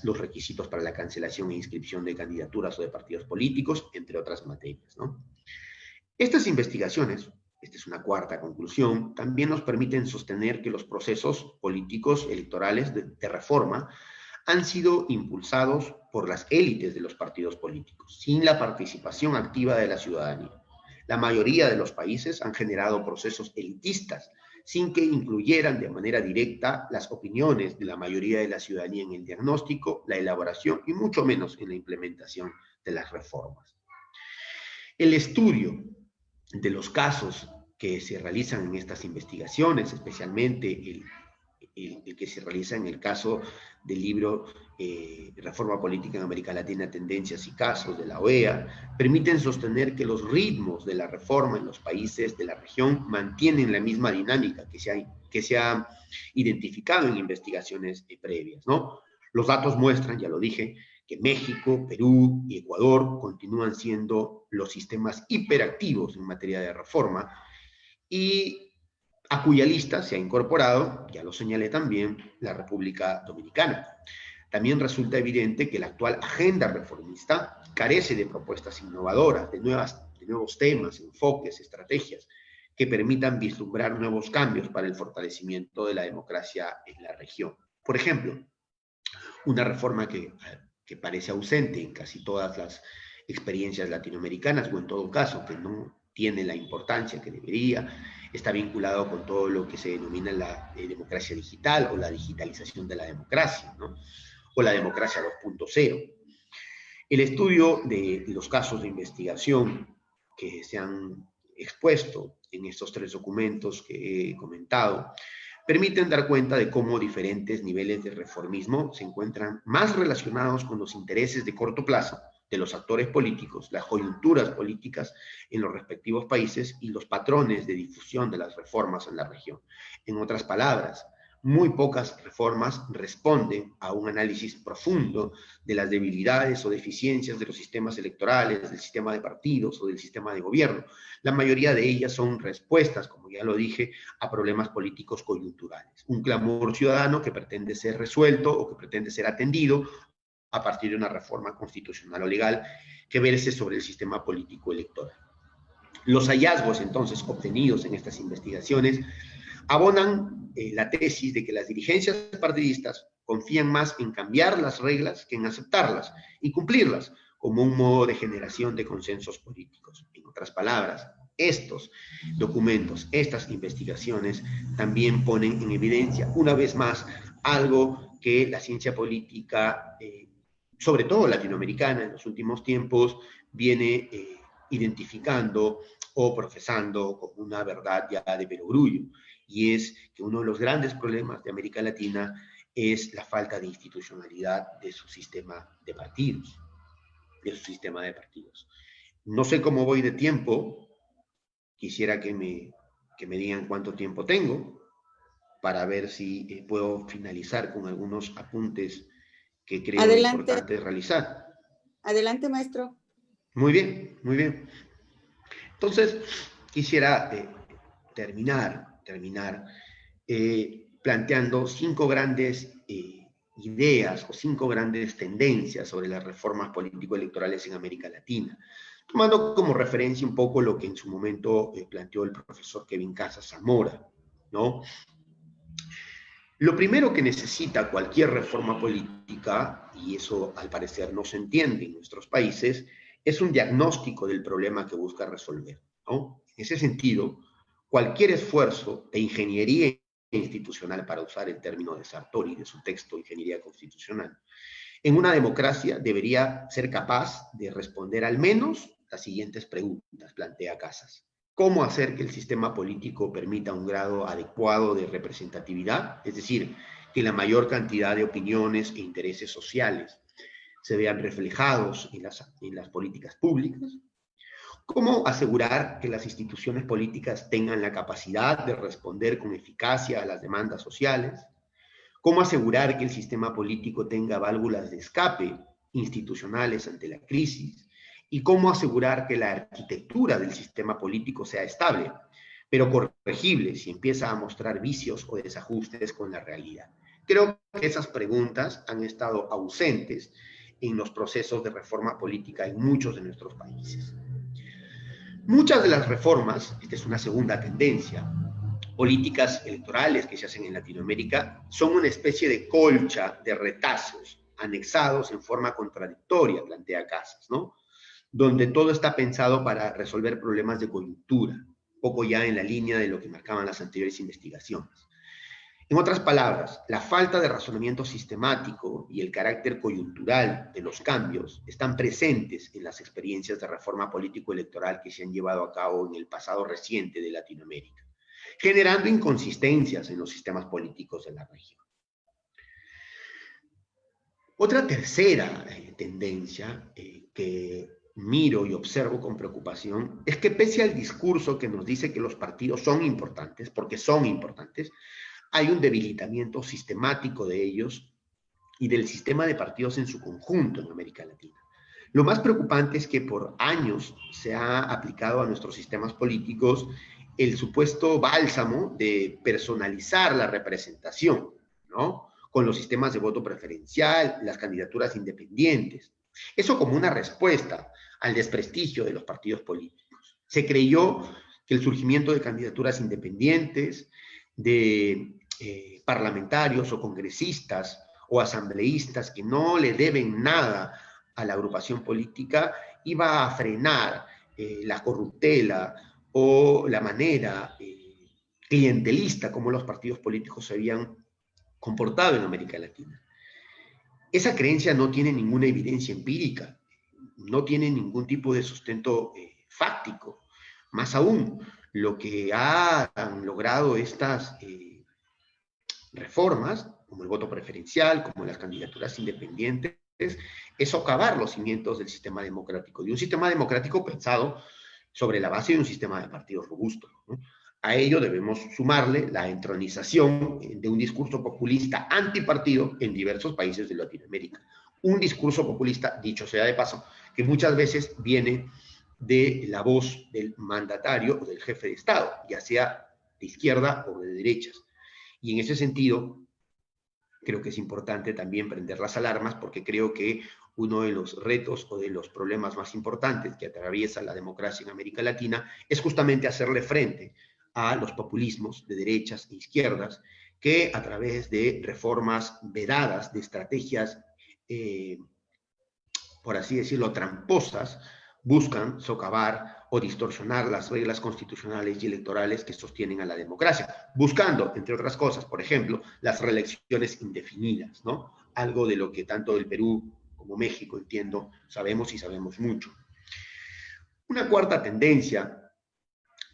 los requisitos para la cancelación e inscripción de candidaturas o de partidos políticos, entre otras materias, ¿no? Estas investigaciones, esta es una cuarta conclusión, también nos permiten sostener que los procesos políticos electorales de reforma han sido impulsados por las élites de los partidos políticos, sin la participación activa de la ciudadanía. La mayoría de los países han generado procesos elitistas, sin que incluyeran de manera directa las opiniones de la mayoría de la ciudadanía en el diagnóstico, la elaboración y mucho menos en la implementación de las reformas. El estudio de los casos que se realizan en estas investigaciones, especialmente el que se realiza en el caso del libro Reforma Política en América Latina, Tendencias y Casos, de la OEA, permiten sostener que los ritmos de la reforma en los países de la región mantienen la misma dinámica que se ha identificado en investigaciones previas, ¿no? Los datos muestran, ya lo dije, que México, Perú y Ecuador continúan siendo los sistemas hiperactivos en materia de reforma, y a cuya lista se ha incorporado, ya lo señalé también, la República Dominicana. También resulta evidente que la actual agenda reformista carece de propuestas innovadoras, de nuevos temas, enfoques, estrategias que permitan vislumbrar nuevos cambios para el fortalecimiento de la democracia en la región. Por ejemplo, una reforma que parece ausente en casi todas las experiencias latinoamericanas, o en todo caso, que no tiene la importancia que debería, está vinculado con todo lo que se denomina la democracia digital o la digitalización de la democracia, ¿no? O la democracia 2.0. El estudio de los casos de investigación que se han expuesto en estos 3 documentos que he comentado permiten dar cuenta de cómo diferentes niveles de reformismo se encuentran más relacionados con los intereses de corto plazo de los actores políticos, las coyunturas políticas en los respectivos países y los patrones de difusión de las reformas en la región. En otras palabras, muy pocas reformas responden a un análisis profundo de las debilidades o deficiencias de los sistemas electorales, del sistema de partidos o del sistema de gobierno. La mayoría de ellas son respuestas, como ya lo dije, a problemas políticos coyunturales. Un clamor ciudadano que pretende ser resuelto o que pretende ser atendido a partir de una reforma constitucional o legal que verse sobre el sistema político electoral. Los hallazgos, entonces, obtenidos en estas investigaciones abonan la tesis de que las dirigencias partidistas confían más en cambiar las reglas que en aceptarlas y cumplirlas como un modo de generación de consensos políticos. En otras palabras, estos documentos, estas investigaciones también ponen en evidencia una vez más algo que la ciencia política, sobre todo latinoamericana en los últimos tiempos, viene identificando o profesando como una verdad ya de perogrullo, y es que uno de los grandes problemas de América Latina es la falta de institucionalidad de su sistema de partidos, No sé cómo voy de tiempo, quisiera que me digan cuánto tiempo tengo, para ver si puedo finalizar con algunos apuntes que creo importantes realizar. Adelante, maestro. Muy bien, muy bien. Entonces, quisiera terminar planteando 5 grandes ideas o 5 grandes tendencias sobre las reformas político-electorales en América Latina, tomando como referencia un poco lo que en su momento planteó el profesor Kevin Casas Zamora, ¿no? Lo primero que necesita cualquier reforma política, y eso al parecer no se entiende en nuestros países, es un diagnóstico del problema que busca resolver, ¿no? En ese sentido, cualquier esfuerzo de ingeniería institucional, para usar el término de Sartori, de su texto Ingeniería Constitucional, en una democracia debería ser capaz de responder al menos las siguientes preguntas, plantea Casas. ¿Cómo hacer que el sistema político permita un grado adecuado de representatividad? Es decir, que la mayor cantidad de opiniones e intereses sociales se vean reflejados en las políticas públicas. ¿Cómo asegurar que las instituciones políticas tengan la capacidad de responder con eficacia a las demandas sociales? ¿Cómo asegurar que el sistema político tenga válvulas de escape institucionales ante la crisis? ¿Y cómo asegurar que la arquitectura del sistema político sea estable, pero corregible si empieza a mostrar vicios o desajustes con la realidad? Creo que esas preguntas han estado ausentes en los procesos de reforma política en muchos de nuestros países. Muchas de las reformas, esta es una segunda tendencia, políticas electorales que se hacen en Latinoamérica, son una especie de colcha de retazos anexados en forma contradictoria, plantea Casas, ¿no? Donde todo está pensado para resolver problemas de coyuntura, poco ya en la línea de lo que marcaban las anteriores investigaciones. En otras palabras, la falta de razonamiento sistemático y el carácter coyuntural de los cambios están presentes en las experiencias de reforma político-electoral que se han llevado a cabo en el pasado reciente de Latinoamérica, generando inconsistencias en los sistemas políticos de la región. Otra tercera tendencia que miro y observo con preocupación es que pese al discurso que nos dice que los partidos son importantes, porque son importantes, hay un debilitamiento sistemático de ellos y del sistema de partidos en su conjunto en América Latina. Lo más preocupante es que por años se ha aplicado a nuestros sistemas políticos el supuesto bálsamo de personalizar la representación, ¿no? Con los sistemas de voto preferencial, las candidaturas independientes. Eso como una respuesta al desprestigio de los partidos políticos. Se creyó que el surgimiento de candidaturas independientes, de parlamentarios o congresistas o asambleístas que no le deben nada a la agrupación política, iba a frenar la corruptela o la manera clientelista como los partidos políticos se habían comportado en América Latina. Esa creencia no tiene ninguna evidencia empírica, no tiene ningún tipo de sustento fáctico. Más aún, lo que han logrado estas reformas, como el voto preferencial, como las candidaturas independientes, es socavar los cimientos del sistema democrático, de un sistema democrático pensado sobre la base de un sistema de partidos robusto, ¿no? A ello debemos sumarle la entronización de un discurso populista antipartido en diversos países de Latinoamérica. Un discurso populista, dicho sea de paso, que muchas veces viene de la voz del mandatario o del jefe de Estado, ya sea de izquierda o de derechas. Y en ese sentido, creo que es importante también prender las alarmas, porque creo que uno de los retos o de los problemas más importantes que atraviesa la democracia en América Latina es justamente hacerle frente a los populismos de derechas e izquierdas que a través de reformas vedadas, de estrategias, por así decirlo, tramposas, buscan socavar o distorsionar las reglas constitucionales y electorales que sostienen a la democracia, buscando, entre otras cosas, por ejemplo, las reelecciones indefinidas, ¿no? Algo de lo que tanto el Perú como México, entiendo, sabemos y sabemos mucho. Una cuarta tendencia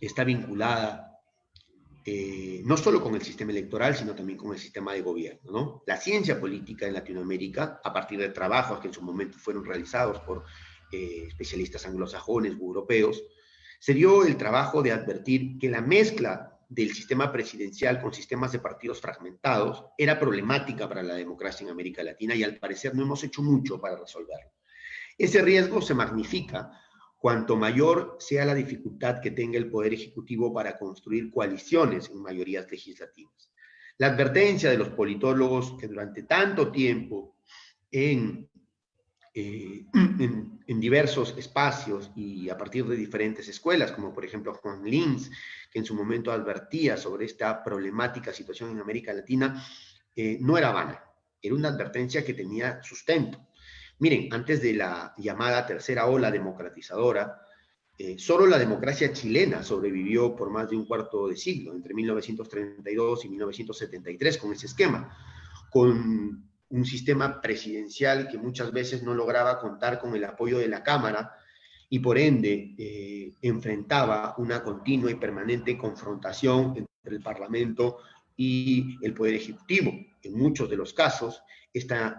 está vinculada no solo con el sistema electoral, sino también con el sistema de gobierno, ¿no? La ciencia política en Latinoamérica, a partir de trabajos que en su momento fueron realizados por especialistas anglosajones u europeos, se dio el trabajo de advertir que la mezcla del sistema presidencial con sistemas de partidos fragmentados era problemática para la democracia en América Latina y al parecer no hemos hecho mucho para resolverlo. Ese riesgo se magnifica cuanto mayor sea la dificultad que tenga el Poder Ejecutivo para construir coaliciones en mayorías legislativas. La advertencia de los politólogos que durante tanto tiempo en diversos espacios y a partir de diferentes escuelas, como por ejemplo Juan Lins, que en su momento advertía sobre esta problemática situación en América Latina, no era vana, era una advertencia que tenía sustento. Miren, antes de la llamada tercera ola democratizadora, solo la democracia chilena sobrevivió por más de un cuarto de siglo, entre 1932 y 1973, con ese esquema, con un sistema presidencial que muchas veces no lograba contar con el apoyo de la Cámara y por ende enfrentaba una continua y permanente confrontación entre el Parlamento y el Poder Ejecutivo. En muchos de los casos, esta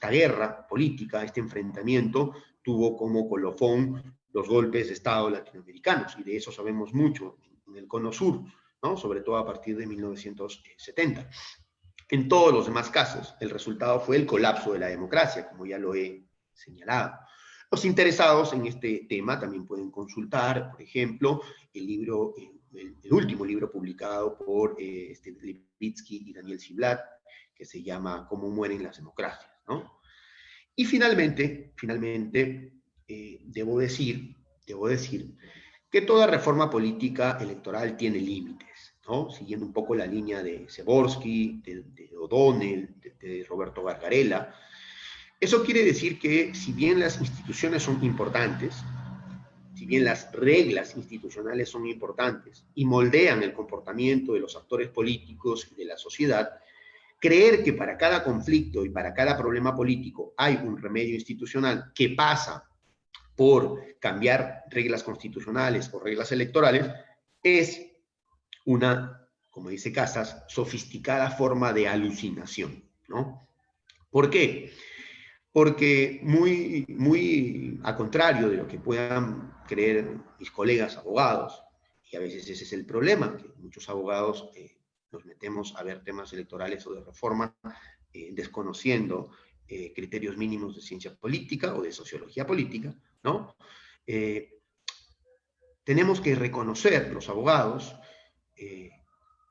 guerra política, este enfrentamiento, tuvo como colofón los golpes de Estado latinoamericanos, y de eso sabemos mucho en el Cono Sur, ¿no? Sobre todo a partir de 1970. En todos los demás casos, el resultado fue el colapso de la democracia, como ya lo he señalado. Los interesados en este tema también pueden consultar, por ejemplo, el último libro publicado por Levitsky y Daniel Ziblatt, que se llama Cómo mueren las democracias, ¿no? Y finalmente, debo decir que toda reforma política electoral tiene límites, ¿no? Siguiendo un poco la línea de Przeworski, de O'Donnell, de Roberto Gargarella. Eso quiere decir que si bien las instituciones son importantes, si bien las reglas institucionales son importantes y moldean el comportamiento de los actores políticos y de la sociedad, creer que para cada conflicto y para cada problema político hay un remedio institucional que pasa por cambiar reglas constitucionales o reglas electorales es una, como dice Casas, sofisticada forma de alucinación, ¿no? ¿Por qué? Porque muy a contrario de lo que puedan creer mis colegas abogados, y a veces ese es el problema, que muchos abogados nos metemos a ver temas electorales o de reforma desconociendo criterios mínimos de ciencia política o de sociología política, ¿no? Tenemos que reconocer los abogados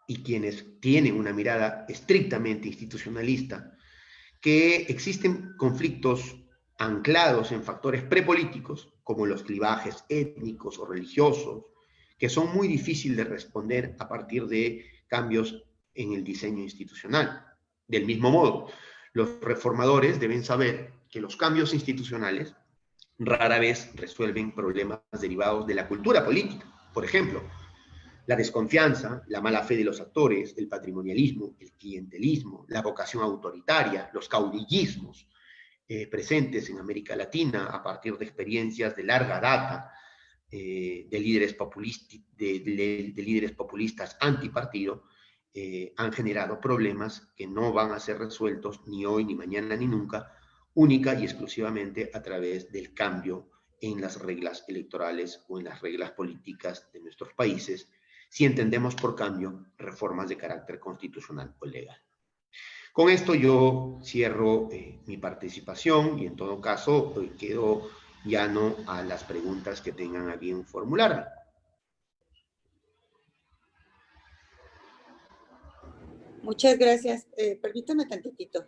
y quienes tienen una mirada estrictamente institucionalista que existen conflictos anclados en factores prepolíticos, como los clivajes étnicos o religiosos, que son muy difíciles de responder a partir de cambios en el diseño institucional. Del mismo modo, los reformadores deben saber que los cambios institucionales rara vez resuelven problemas derivados de la cultura política. Por ejemplo, la desconfianza, la mala fe de los actores, el patrimonialismo, el clientelismo, la vocación autoritaria, los caudillismos presentes en América Latina a partir de experiencias de larga data de líderes populistas antipartido, han generado problemas que no van a ser resueltos ni hoy, ni mañana, ni nunca, única y exclusivamente a través del cambio en las reglas electorales o en las reglas políticas de nuestros países, si entendemos por cambio reformas de carácter constitucional o legal. Con esto yo cierro mi participación y en todo caso quedo llano a las preguntas que tengan a bien formularme. Muchas gracias. Permítame tantitito.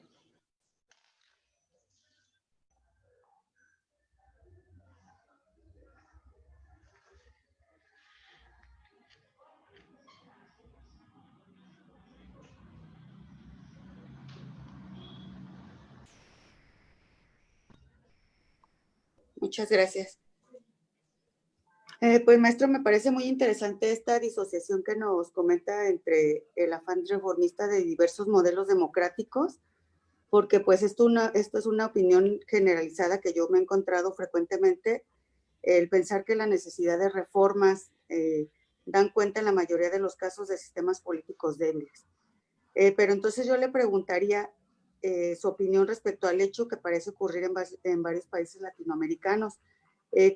Muchas gracias. Pues maestro, me parece muy interesante esta disociación que nos comenta entre el afán reformista de diversos modelos democráticos, porque pues esto es una opinión generalizada que yo me he encontrado frecuentemente, el pensar que la necesidad de reformas dan cuenta en la mayoría de los casos de sistemas políticos débiles. Pero entonces yo le preguntaría su opinión respecto al hecho que parece ocurrir en varios países latinoamericanos.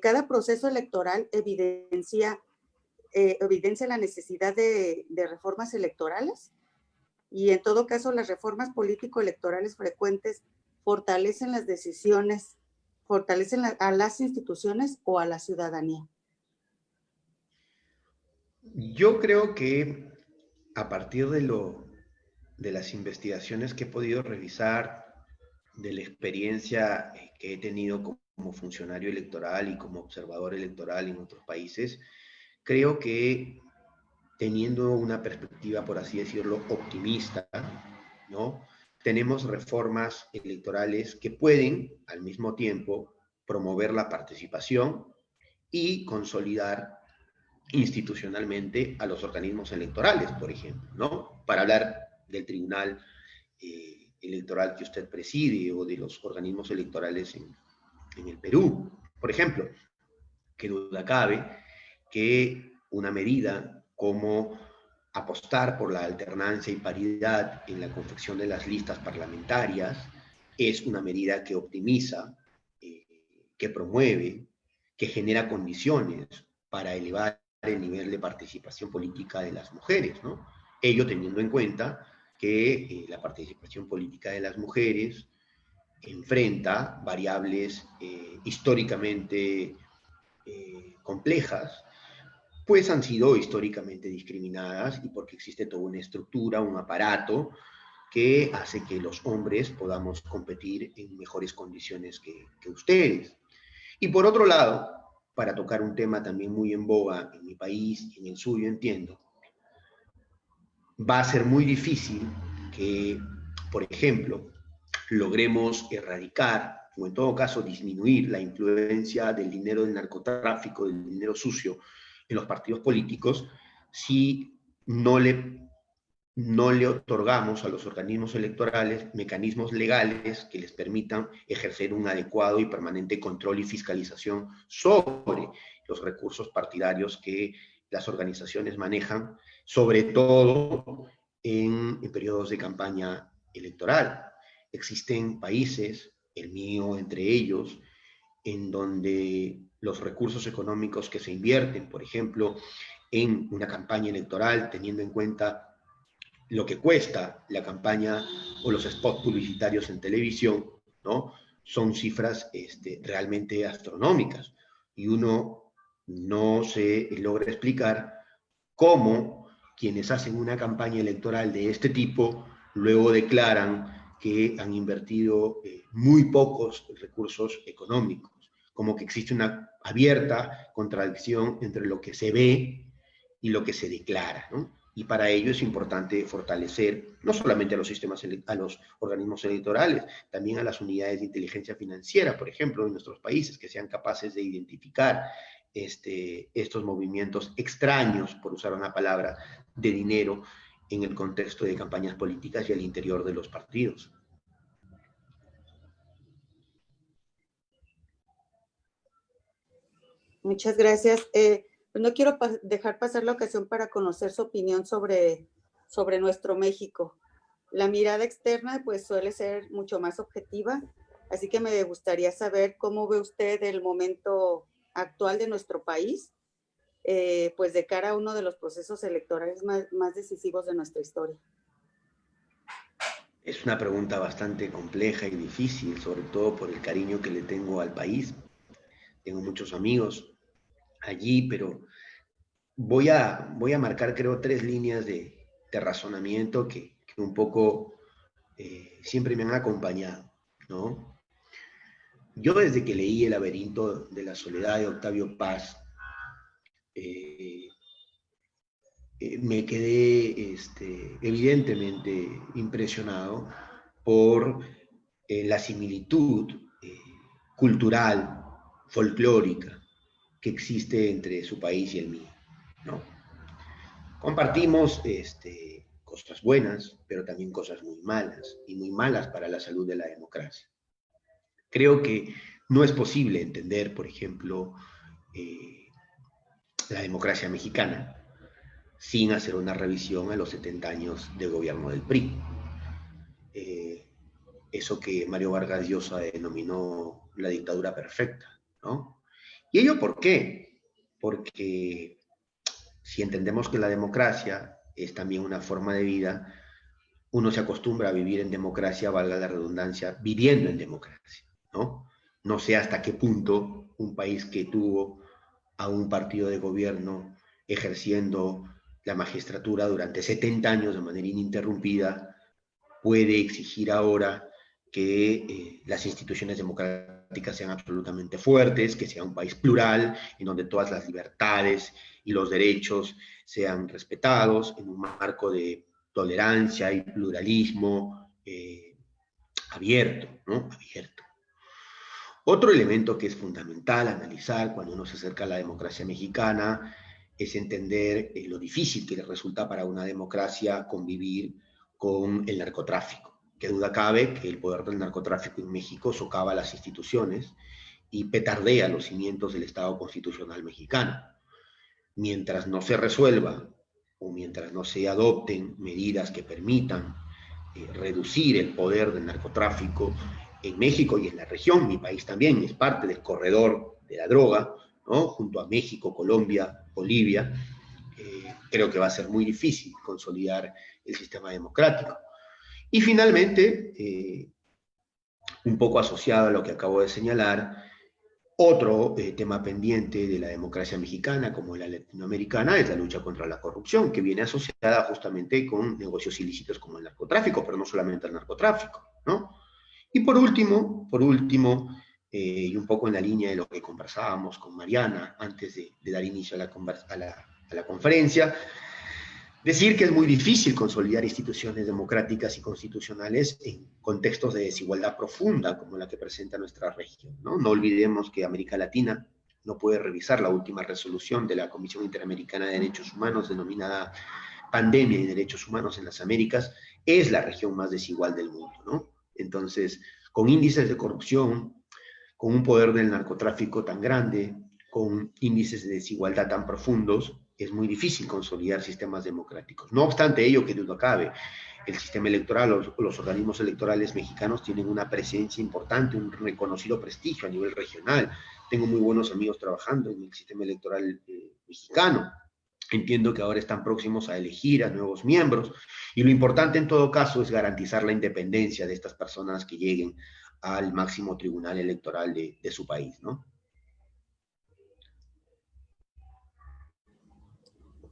Cada proceso electoral evidencia la necesidad de reformas electorales y en todo caso las reformas político-electorales frecuentes fortalecen las decisiones, fortalecen a las instituciones o a la ciudadanía. Yo creo que a partir de las investigaciones que he podido revisar, de la experiencia que he tenido como funcionario electoral y como observador electoral en otros países, creo que teniendo una perspectiva, por así decirlo, optimista, ¿no? Tenemos reformas electorales que pueden, al mismo tiempo, promover la participación y consolidar institucionalmente a los organismos electorales, por ejemplo, ¿no? Para hablar del tribunal electoral que usted preside o de los organismos electorales en el Perú. Por ejemplo, que duda cabe que una medida como apostar por la alternancia y paridad en la confección de las listas parlamentarias es una medida que optimiza, que promueve, que genera condiciones para elevar el nivel de participación política de las mujeres, ¿no? Ello teniendo en cuenta que la participación política de las mujeres enfrenta variables históricamente complejas, pues han sido históricamente discriminadas y porque existe toda una estructura, un aparato que hace que los hombres podamos competir en mejores condiciones que ustedes. Y por otro lado, para tocar un tema también muy en boga en mi país y en el suyo, entiendo, va a ser muy difícil que, por ejemplo, logremos erradicar o en todo caso disminuir la influencia del dinero del narcotráfico, del dinero sucio en los partidos políticos, si no le otorgamos a los organismos electorales mecanismos legales que les permitan ejercer un adecuado y permanente control y fiscalización sobre los recursos partidarios que las organizaciones manejan, sobre todo en periodos de campaña electoral. Existen países, el mío entre ellos, en donde los recursos económicos que se invierten, por ejemplo, en una campaña electoral, teniendo en cuenta lo que cuesta la campaña o los spots publicitarios en televisión, ¿no? Son cifras realmente astronómicas. Y uno no se logra explicar cómo quienes hacen una campaña electoral de este tipo luego declaran que han invertido muy pocos recursos económicos, como que existe una abierta contradicción entre lo que se ve y lo que se declara, ¿no? Y para ello es importante fortalecer no solamente a los a los organismos electorales, también a las unidades de inteligencia financiera, por ejemplo, en nuestros países, que sean capaces de identificar estos movimientos extraños, por usar una palabra, de dinero en el contexto de campañas políticas y al interior de los partidos. Muchas gracias. Pues no quiero dejar pasar la ocasión para conocer su opinión sobre nuestro México. La mirada externa pues suele ser mucho más objetiva, así que me gustaría saber cómo ve usted el momento actual de nuestro país, pues de cara a uno de los procesos electorales más decisivos de nuestra historia. Es una pregunta bastante compleja y difícil, sobre todo por el cariño que le tengo al país. Tengo muchos amigos allí, pero voy a marcar, creo, 3 líneas de razonamiento que un poco siempre me han acompañado, ¿no? Yo desde que leí El laberinto de la soledad de Octavio Paz, eh, me quedé evidentemente impresionado por la similitud cultural, folclórica, que existe entre su país y el mío, ¿no? Compartimos cosas buenas, pero también cosas muy malas, y muy malas para la salud de la democracia. Creo que no es posible entender, por ejemplo, la democracia mexicana sin hacer una revisión a los 70 años de gobierno del PRI. Eso que Mario Vargas Llosa denominó la dictadura perfecta, ¿no? ¿Y ello por qué? Porque si entendemos que la democracia es también una forma de vida, uno se acostumbra a vivir en democracia, valga la redundancia, viviendo en democracia, ¿no? No sé hasta qué punto un país que tuvo a un partido de gobierno ejerciendo la magistratura durante 70 años de manera ininterrumpida puede exigir ahora que las instituciones democráticas sean absolutamente fuertes, que sea un país plural, en donde todas las libertades y los derechos sean respetados, en un marco de tolerancia y pluralismo abierto, ¿no? Abierto. Otro elemento que es fundamental analizar cuando uno se acerca a la democracia mexicana es entender lo difícil que le resulta para una democracia convivir con el narcotráfico. Qué duda cabe que el poder del narcotráfico en México socava las instituciones y petardea los cimientos del Estado constitucional mexicano. Mientras no se resuelva o mientras no se adopten medidas que permitan reducir el poder del narcotráfico en México y en la región, mi país también es parte del corredor de la droga, ¿no? Junto a México, Colombia, Bolivia, creo que va a ser muy difícil consolidar el sistema democrático. Y finalmente, un poco asociado a lo que acabo de señalar, otro tema pendiente de la democracia mexicana como la latinoamericana es la lucha contra la corrupción, que viene asociada justamente con negocios ilícitos como el narcotráfico, pero no solamente el narcotráfico, ¿no? Y por último, y un poco en la línea de lo que conversábamos con Mariana antes de dar inicio a la conferencia, decir que es muy difícil consolidar instituciones democráticas y constitucionales en contextos de desigualdad profunda como la que presenta nuestra región, ¿no? No olvidemos que América Latina no puede revisar la última resolución de la Comisión Interamericana de Derechos Humanos denominada Pandemia y Derechos Humanos en las Américas, es la región más desigual del mundo, ¿no? Entonces, con índices de corrupción, con un poder del narcotráfico tan grande, con índices de desigualdad tan profundos, es muy difícil consolidar sistemas democráticos. No obstante ello, que duda cabe, el sistema electoral, los organismos electorales mexicanos tienen una presencia importante, un reconocido prestigio a nivel regional. Tengo muy buenos amigos trabajando en el sistema electoral mexicano. Entiendo que ahora están próximos a elegir a nuevos miembros y lo importante en todo caso es garantizar la independencia de estas personas que lleguen al máximo tribunal electoral de su país, ¿no?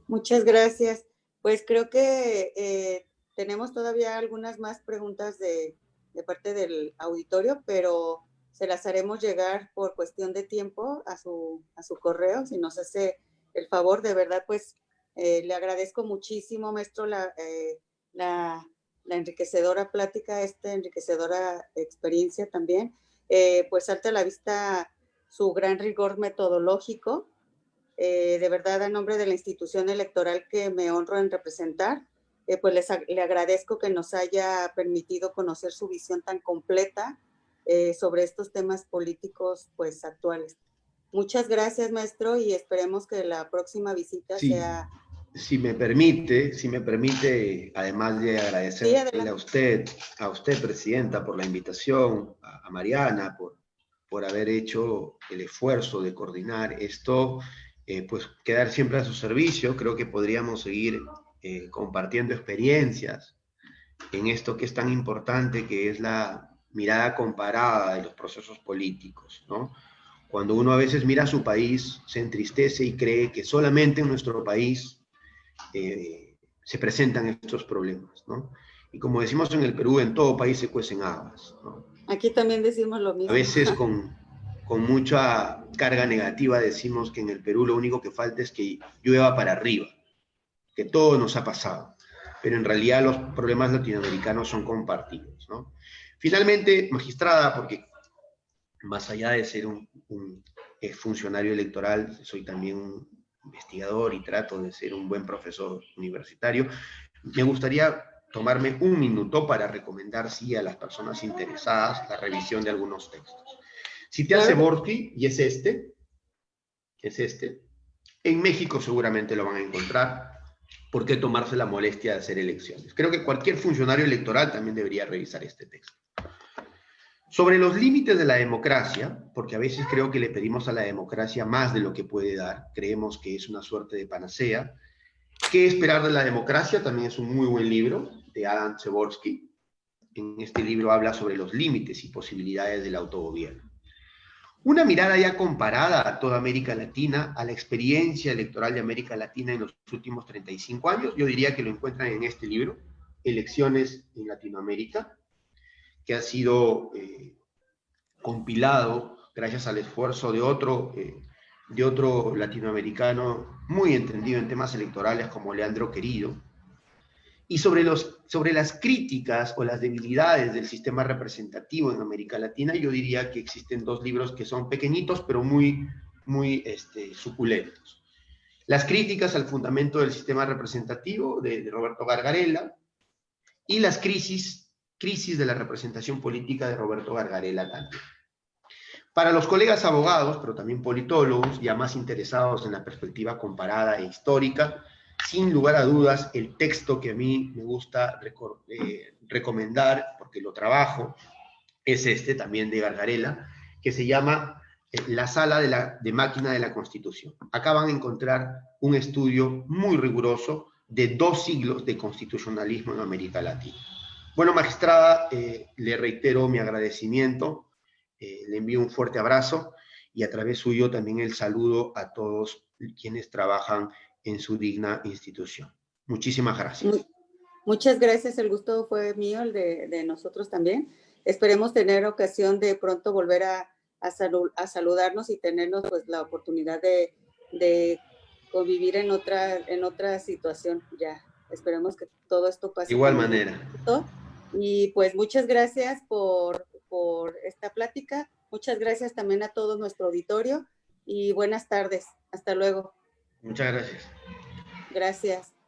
Muchas gracias. Pues creo que tenemos todavía algunas más preguntas de parte del auditorio, pero se las haremos llegar por cuestión de tiempo a su correo, si nos hace el favor, de verdad, pues Le agradezco muchísimo, maestro, la enriquecedora plática, esta enriquecedora experiencia también. Pues salta a la vista su gran rigor metodológico. De verdad, a nombre de la institución electoral que me honro en representar, pues le agradezco que nos haya permitido conocer su visión tan completa sobre estos temas políticos pues actuales. Muchas gracias, maestro, y esperemos que la próxima visita sea... Si me permite, además de agradecerle a usted, Presidenta, por la invitación, a Mariana, por haber hecho el esfuerzo de coordinar esto, pues quedar siempre a su servicio. Creo que podríamos seguir compartiendo experiencias en esto que es tan importante, que es la mirada comparada de los procesos políticos, ¿no? Cuando uno a veces mira a su país, se entristece y cree que solamente en nuestro país se presentan estos problemas, ¿no? Y como decimos en el Perú, en todo país se cuecen habas, ¿no? Aquí también decimos lo mismo. A veces con mucha carga negativa decimos que en el Perú lo único que falta es que llueva para arriba, que todo nos ha pasado, pero en realidad los problemas latinoamericanos son compartidos, ¿no? Finalmente, magistrada, porque más allá de ser un funcionario electoral, soy también un investigador y trato de ser un buen profesor universitario, me gustaría tomarme un minuto para recomendar, sí, a las personas interesadas la revisión de algunos textos. Cité a Cebosky, y es este, en México seguramente lo van a encontrar. ¿Por qué tomarse la molestia de hacer elecciones? Creo que cualquier funcionario electoral también debería revisar este texto. Sobre los límites de la democracia, porque a veces creo que le pedimos a la democracia más de lo que puede dar, creemos que es una suerte de panacea. ¿Qué esperar de la democracia? También es un muy buen libro de Adam Cebosky. En este libro habla sobre los límites y posibilidades del autogobierno. Una mirada ya comparada a toda América Latina, a la experiencia electoral de América Latina en los últimos 35 años, yo diría que lo encuentran en este libro, Elecciones en Latinoamérica, que ha sido compilado gracias al esfuerzo de otro latinoamericano muy entendido en temas electorales como Leandro Querido. Y sobre las críticas o las debilidades del sistema representativo en América Latina, yo diría que existen dos libros que son pequeñitos, pero muy suculentos. Las críticas al fundamento del sistema representativo, de Roberto Gargarella, y las crisis de la representación política, de Roberto Gargarella también. Para los colegas abogados, pero también politólogos, ya más interesados en la perspectiva comparada e histórica, sin lugar a dudas, el texto que a mí me gusta recomendar, porque lo trabajo, es este también de Gargarella, que se llama La Sala de Máquina de la Constitución. Acá van a encontrar un estudio muy riguroso de 2 siglos de constitucionalismo en América Latina. Bueno, magistrada, le reitero mi agradecimiento, le envío un fuerte abrazo y a través suyo también el saludo a todos quienes trabajan en su digna institución. Muchísimas gracias. Muchas gracias, el gusto fue mío, el de nosotros también. Esperemos tener ocasión de pronto volver a saludarnos y tenernos pues la oportunidad de convivir en otra situación ya. Esperemos que todo esto pase. De igual manera. Y pues muchas gracias por esta plática. Muchas gracias también a todo nuestro auditorio y buenas tardes. Hasta luego. Muchas gracias. Gracias.